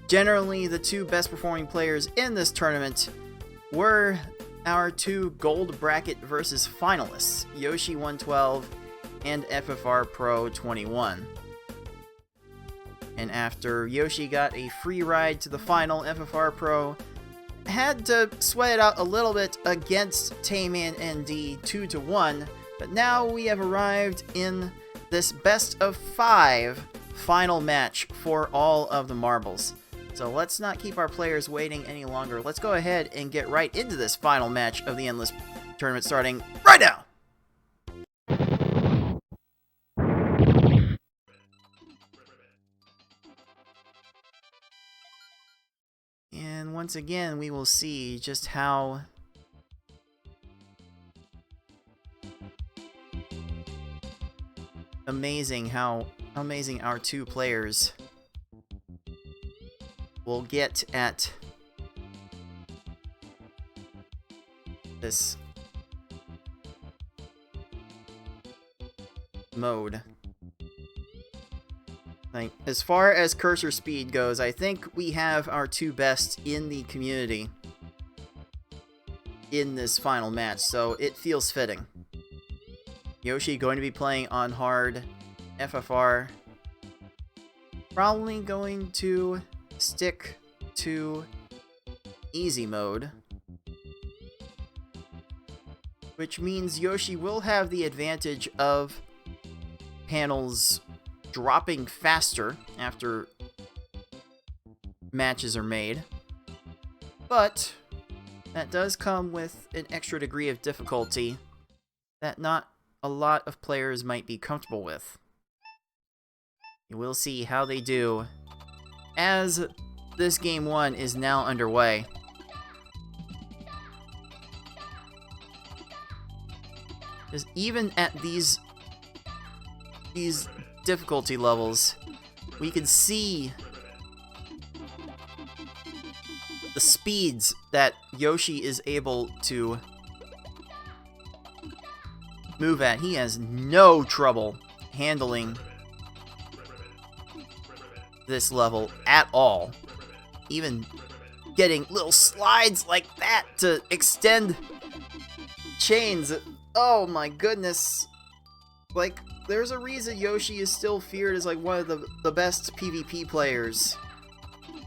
generally the 2 best performing players in this tournament were our 2 gold bracket versus finalists, Yoshi 112 and FFR Pro 21. And after Yoshi got a free ride to the final, FFR Pro had to sweat it out a little bit against Tayman ND 2-1, but now we have arrived in this best of 5 final match for all of the marbles. So let's not keep our players waiting any longer. Let's go ahead and get right into this final match of the Endless Tournament starting right now! And once again, we will see just how amazing our 2 players will get at this mode. Like, as far as cursor speed goes, I think we have our 2 best in the community in this final match, so it feels fitting. Yoshi going to be playing on hard, FFR probably going to stick to easy mode, which means Yoshi will have the advantage of panels dropping faster after matches are made, but that does come with an extra degree of difficulty that not a lot of players might be comfortable with. You will see how they do as this game 1 is now underway. Because even at these difficulty levels, we can see the speeds that Yoshi is able to move at. He has no trouble handling this level at all. Even getting little slides like that to extend chains. Oh my goodness. Like, there's a reason Yoshi is still feared as like one of the best PvP players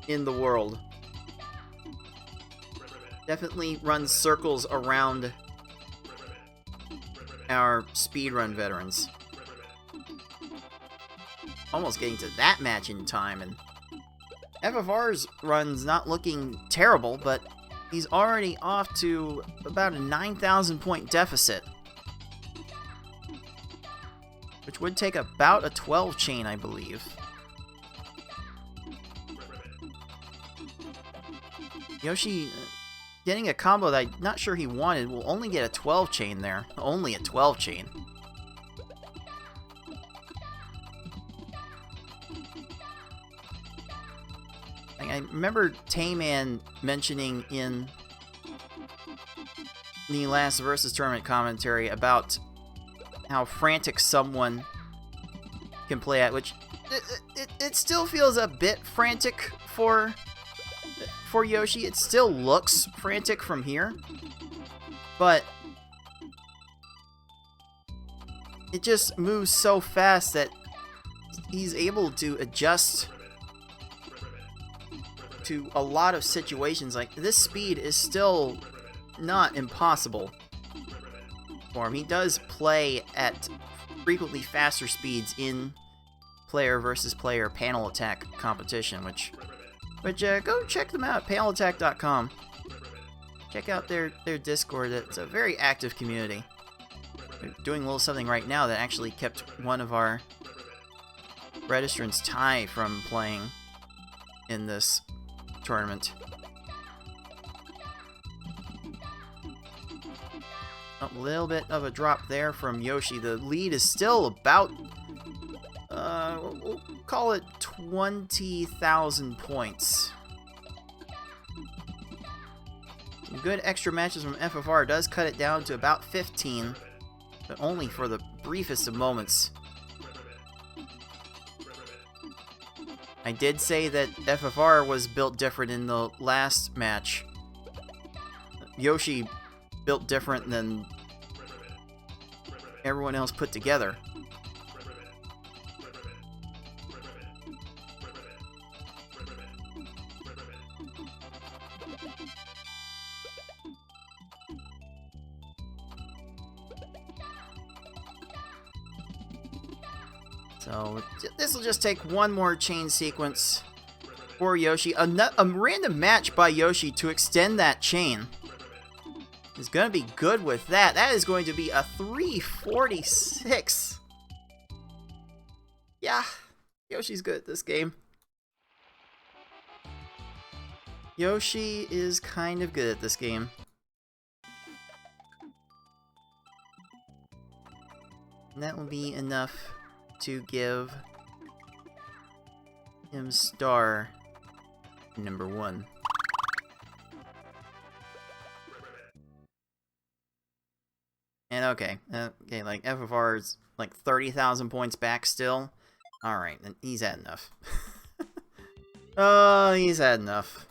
in the world. Definitely runs circles around our speedrun veterans. Almost getting to that match in time, and FFR's run's not looking terrible, but he's already off to about a 9,000 point deficit, which would take about a 12 chain, I believe. Yoshi getting a combo that I'm not sure he wanted will only get a 12 chain there. Only a 12 chain. I remember Tayman mentioning in the last Versus Tournament commentary about how frantic someone can play at, which it still feels a bit frantic for Yoshi. It still looks frantic from here, but it just moves so fast that he's able to adjust to a lot of situations. Like, this speed is still not impossible for him. He does play at frequently faster speeds in player versus player panel attack competition, which go check them out, panelattack.com. Check out their Discord. It's a very active community. They're doing a little something right now that actually kept one of our registrants, Ty, from playing in this tournament. A little bit of a drop there from Yoshi. The lead is still about, call it 20,000 points. Some good extra matches from FFR does cut it down to about 15, but only for the briefest of moments. I did say that FFR was built different in the last match. Yoshi built different than everyone else put together. So this will just take one more chain sequence for Yoshi. A random match by Yoshi to extend that chain is going to be good with that. That is going to be a 346. Yeah, Yoshi's good at this game. Yoshi is kind of good at this game. And that will be enough to give him star number 1. And okay, like FFR is like 30,000 points back still. Alright, then he's had enough. Oh, he's had enough.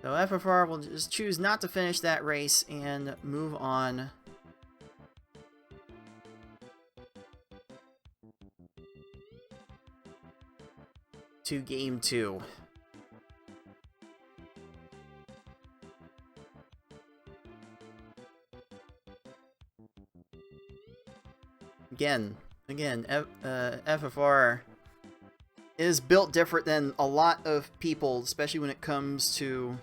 So FFR will just choose not to finish that race and move on to game 2. Again, FFR is built different than a lot of people, especially when it comes to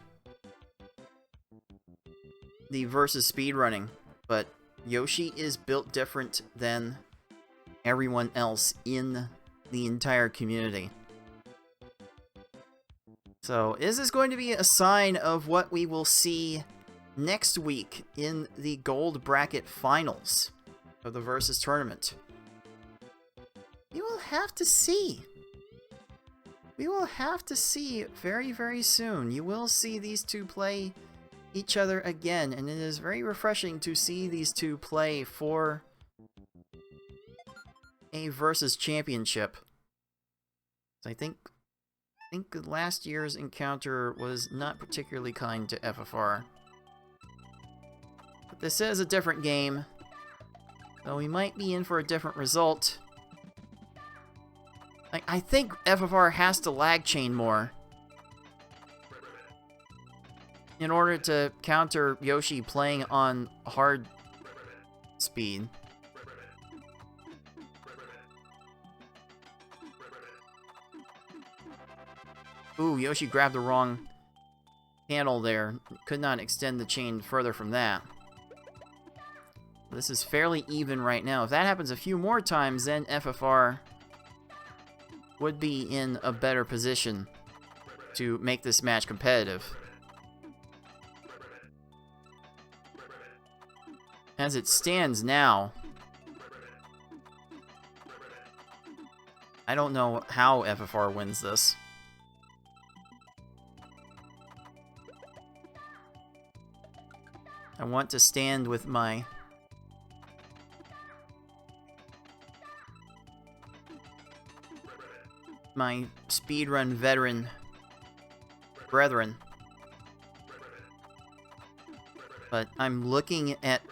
the versus speedrunning. But Yoshi is built different than everyone else in the entire community. So, is this going to be a sign of what we will see next week in the gold bracket finals of the versus tournament? You will have to see. We will have to see very, very soon. You will see these two play each other again, and it is very refreshing to see these two play for a versus championship. So I think last year's encounter was not particularly kind to FFR. But this is a different game, so we might be in for a different result. I think FFR has to lag chain more in order to counter Yoshi playing on hard speed. Ooh, Yoshi grabbed the wrong panel there. Could not extend the chain further from that. This is fairly even right now. If that happens a few more times, then FFR would be in a better position to make this match competitive. As it stands now, I don't know how FFR wins this. I want to stand with my speedrun veteran brethren. But I'm looking at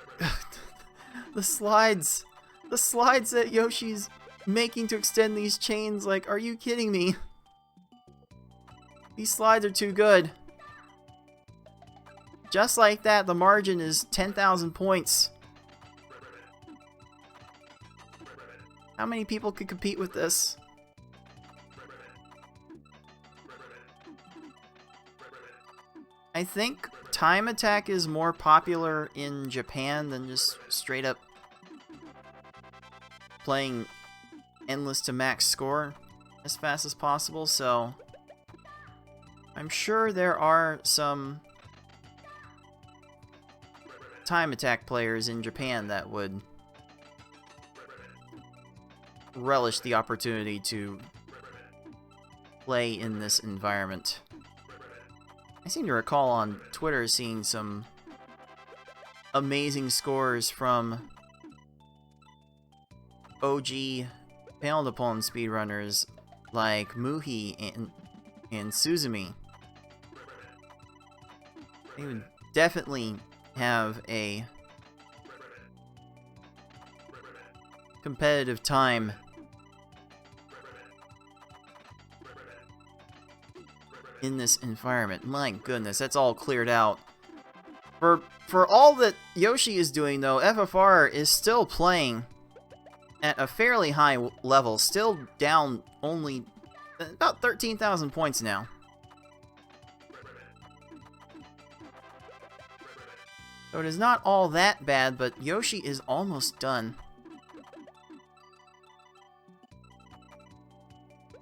the slides that Yoshi's making to extend these chains. Like, are you kidding me? These slides are too good. Just like that, the margin is 10,000 points. How many people could compete with this? I think Time Attack is more popular in Japan than just straight up playing endless to max score as fast as possible, so I'm sure there are some time attack players in Japan that would relish the opportunity to play in this environment. I seem to recall on Twitter seeing some amazing scores from OG Pokémon speedrunners like Muhi and Suzumi. They would definitely have a competitive time in this environment. My goodness, that's all cleared out. For all that Yoshi is doing, though, FFR is still playing at a fairly high level, still down only about 13,000 points now. So it is not all that bad, but Yoshi is almost done.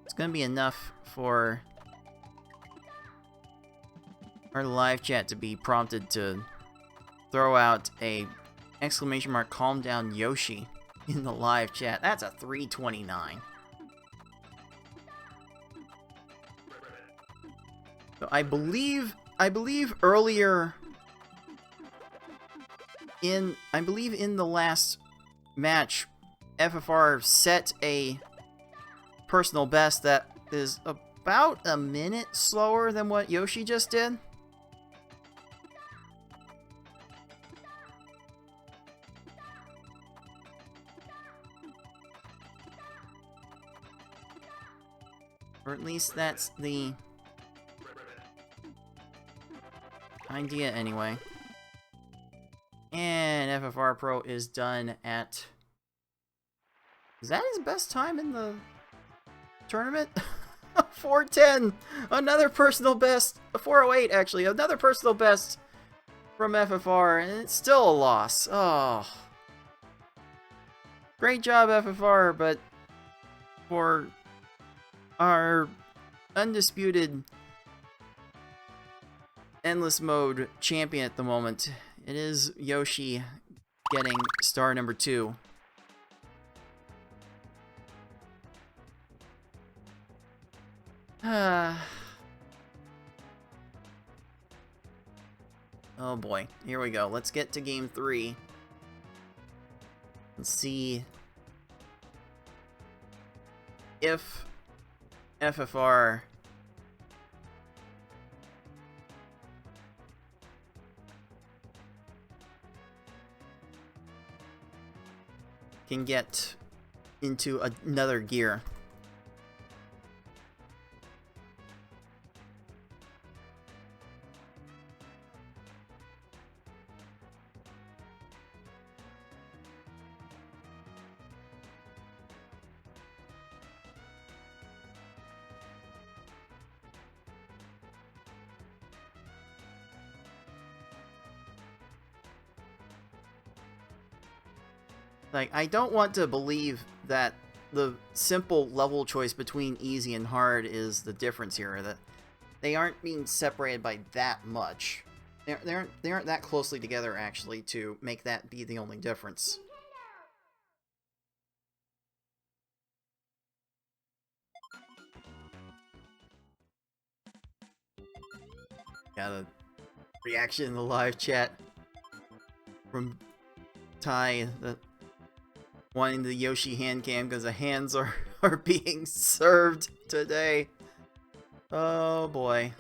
It's going to be enough for our live chat to be prompted to throw out a exclamation mark calm down Yoshi in the live chat. That's a 329. So I believe earlier in the last match, FFR set a personal best that is about a minute slower than what Yoshi just did. Or at least that's the idea anyway. And FFR Pro is done at... Is that his best time in the tournament? 410! Another personal best. 408, actually. Another personal best from FFR. And it's still a loss. Oh. Great job, FFR, but for our undisputed endless mode champion at the moment, it is Yoshi getting star number 2. Oh boy, here we go. Let's get to game 3 and see if FFR can get into another gear. Like, I don't want to believe that the simple level choice between easy and hard is the difference here, that they aren't being separated by that much. They aren't that closely together, actually, to make that be the only difference. Got a reaction in the live chat from Ty that wanting the Yoshi hand cam because the hands are being served today. Oh boy.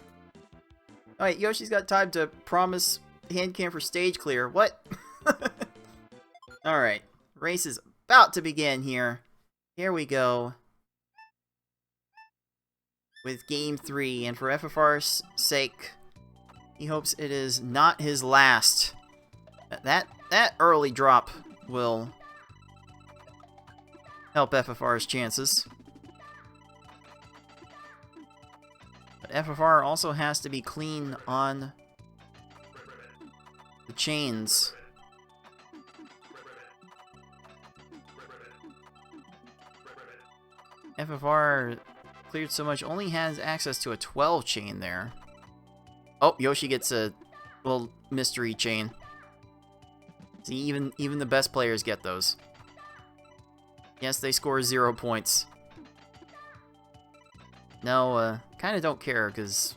Alright, Yoshi's got time to promise hand cam for stage clear. What? Alright, race is about to begin here. Here we go with game 3, and for FFR's sake, he hopes it is not his last. That early drop will help FFR's chances. But FFR also has to be clean on the chains. FFR cleared so much, only has access to a 12 chain there. Oh, Yoshi gets a little mystery chain. See, even the best players get those. Yes, they score 0 points. No, kind of don't care, because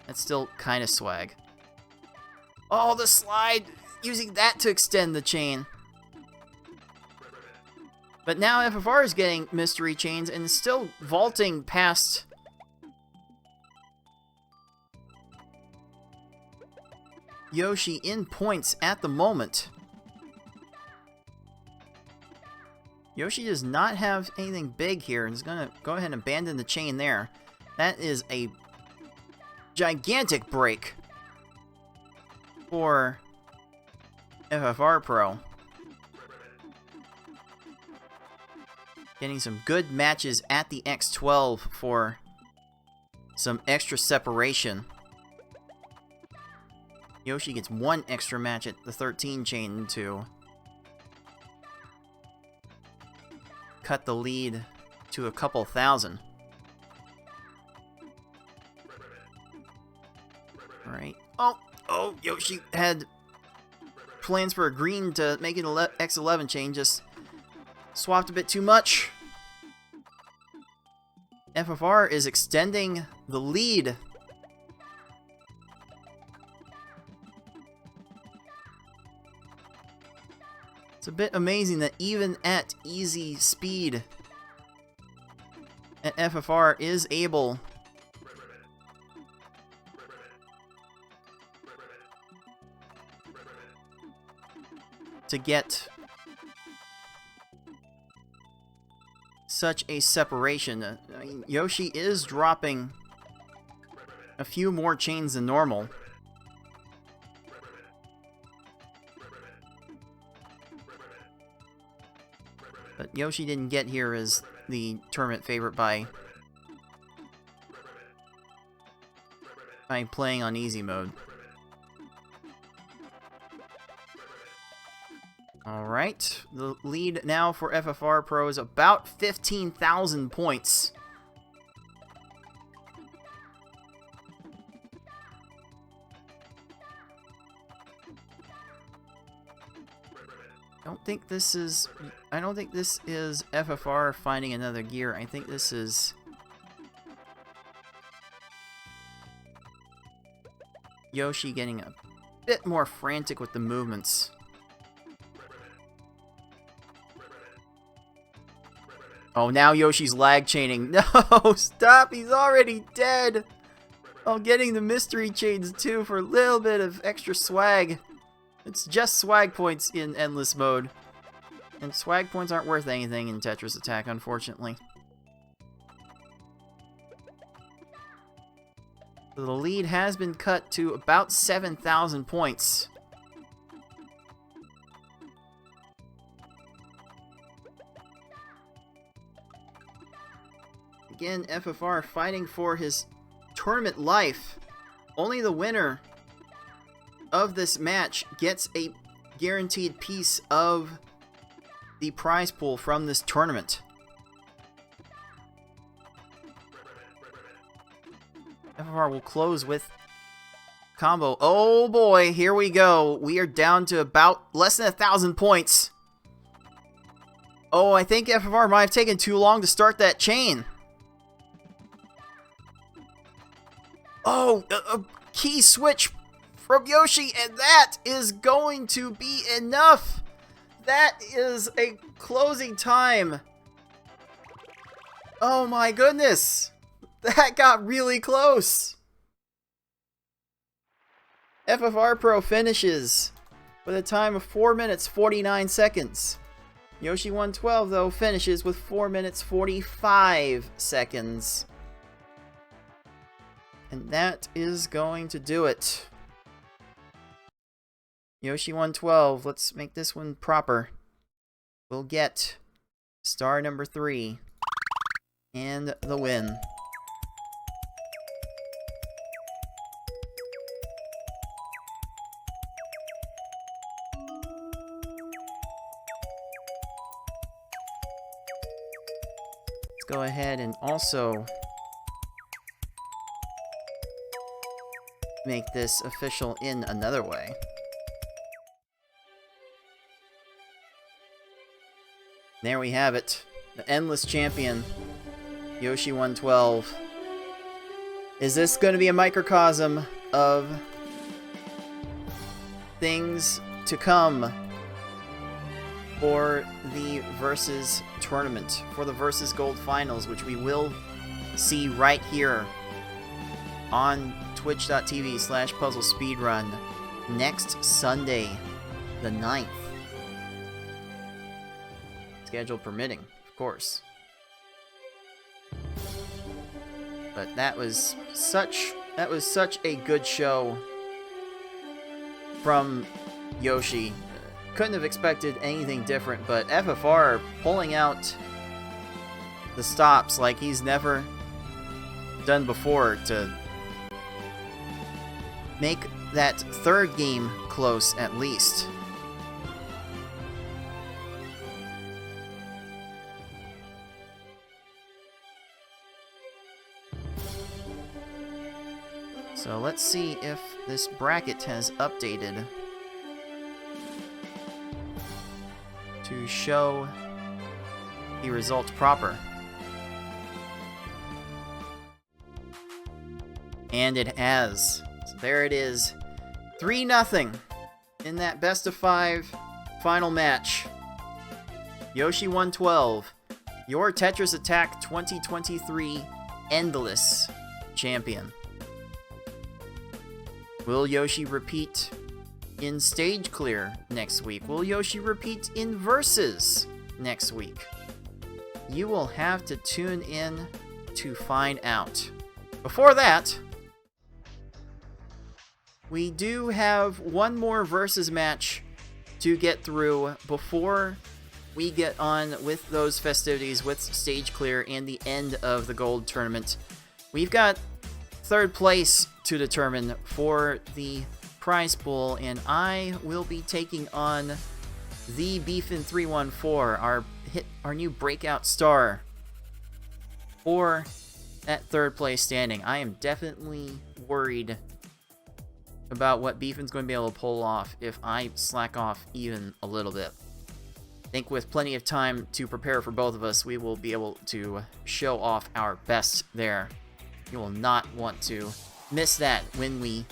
that's still kind of swag. Oh, the slide! Using that to extend the chain. But now FFR is getting mystery chains and still vaulting past Yoshi in points at the moment. Yoshi does not have anything big here and is going to go ahead and abandon the chain there. That is a gigantic break for FFR Pro. Getting some good matches at the X12 for some extra separation. Yoshi gets 1 extra match at the 13 chain to cut the lead to a couple thousand. Alright. Oh, Yoshi had plans for a green to make it an X11 chain, just swapped a bit too much. FFR is extending the lead. It's a bit amazing that even at easy speed, FFR is able to get such a separation. I mean, Yoshi is dropping a few more chains than normal. But Yoshi didn't get here as the tournament favorite by playing on easy mode. Alright, the lead now for FFR Pro is about 15,000 points. I don't think this is FFR finding another gear. I think this is Yoshi getting a bit more frantic with the movements. Oh, now Yoshi's lag chaining. No, stop! He's already dead! Oh, getting the mystery chains too for a little bit of extra swag. It's just swag points in endless mode. And swag points aren't worth anything in Tetris Attack, unfortunately. So the lead has been cut to about 7,000 points. Again, FFR fighting for his tournament life. Only the winner of this match gets a guaranteed piece of the prize pool from this tournament. FFR will close with combo. Oh boy, here we go. We are down to about less than 1,000 points. Oh, I think FFR might have taken too long to start that chain. Oh, a key switch from Yoshi, and that is going to be enough. That is a closing time. Oh my goodness. That got really close. FFR Pro finishes with a time of 4 minutes 49 seconds. Yoshi 112 though finishes with 4 minutes 45 seconds. And that is going to do it. Yoshi 112, let's make this one proper. We'll get star number 3 and the win. Let's go ahead and also make this official in another way. There we have it. The Endless Champion, Yoshi112. Is this going to be a microcosm of things to come for the Versus tournament, for the Versus Gold Finals, which we will see right here on twitch.tv/Puzzle Speedrun next Sunday, the 9th. Schedule permitting, of course. But that was such a good show from Yoshi. Couldn't have expected anything different, but FFR pulling out the stops like he's never done before to make that third game close at least. So let's see if this bracket has updated to show the result proper. And it has. So there it is. 3-0 in that best of 5 final match. Yoshi112, your Tetris Attack 2023 Endless Champion. Will Yoshi repeat in Stage Clear next week? Will Yoshi repeat in Versus next week? You will have to tune in to find out. Before that, we do have one more Versus match to get through before we get on with those festivities with Stage Clear and the end of the Gold Tournament. We've got third place to determine for the prize pool, and I will be taking on the Beefin314, our new breakout star, for that third place standing. I am definitely worried about what Beefin's going to be able to pull off if I slack off even a little bit. I think with plenty of time to prepare for both of us, we will be able to show off our best there. You will not want to miss that when we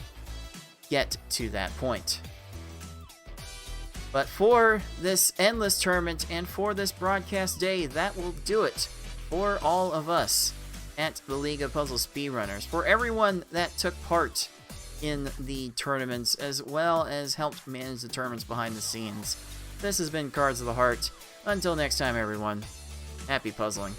get to that point. But for this endless tournament and for this broadcast day, that will do it for all of us at the League of Puzzle Speedrunners. For everyone that took part in the tournaments, as well as helped manage the tournaments behind the scenes. This has been Cards of the Heart. Until next time, everyone, happy puzzling.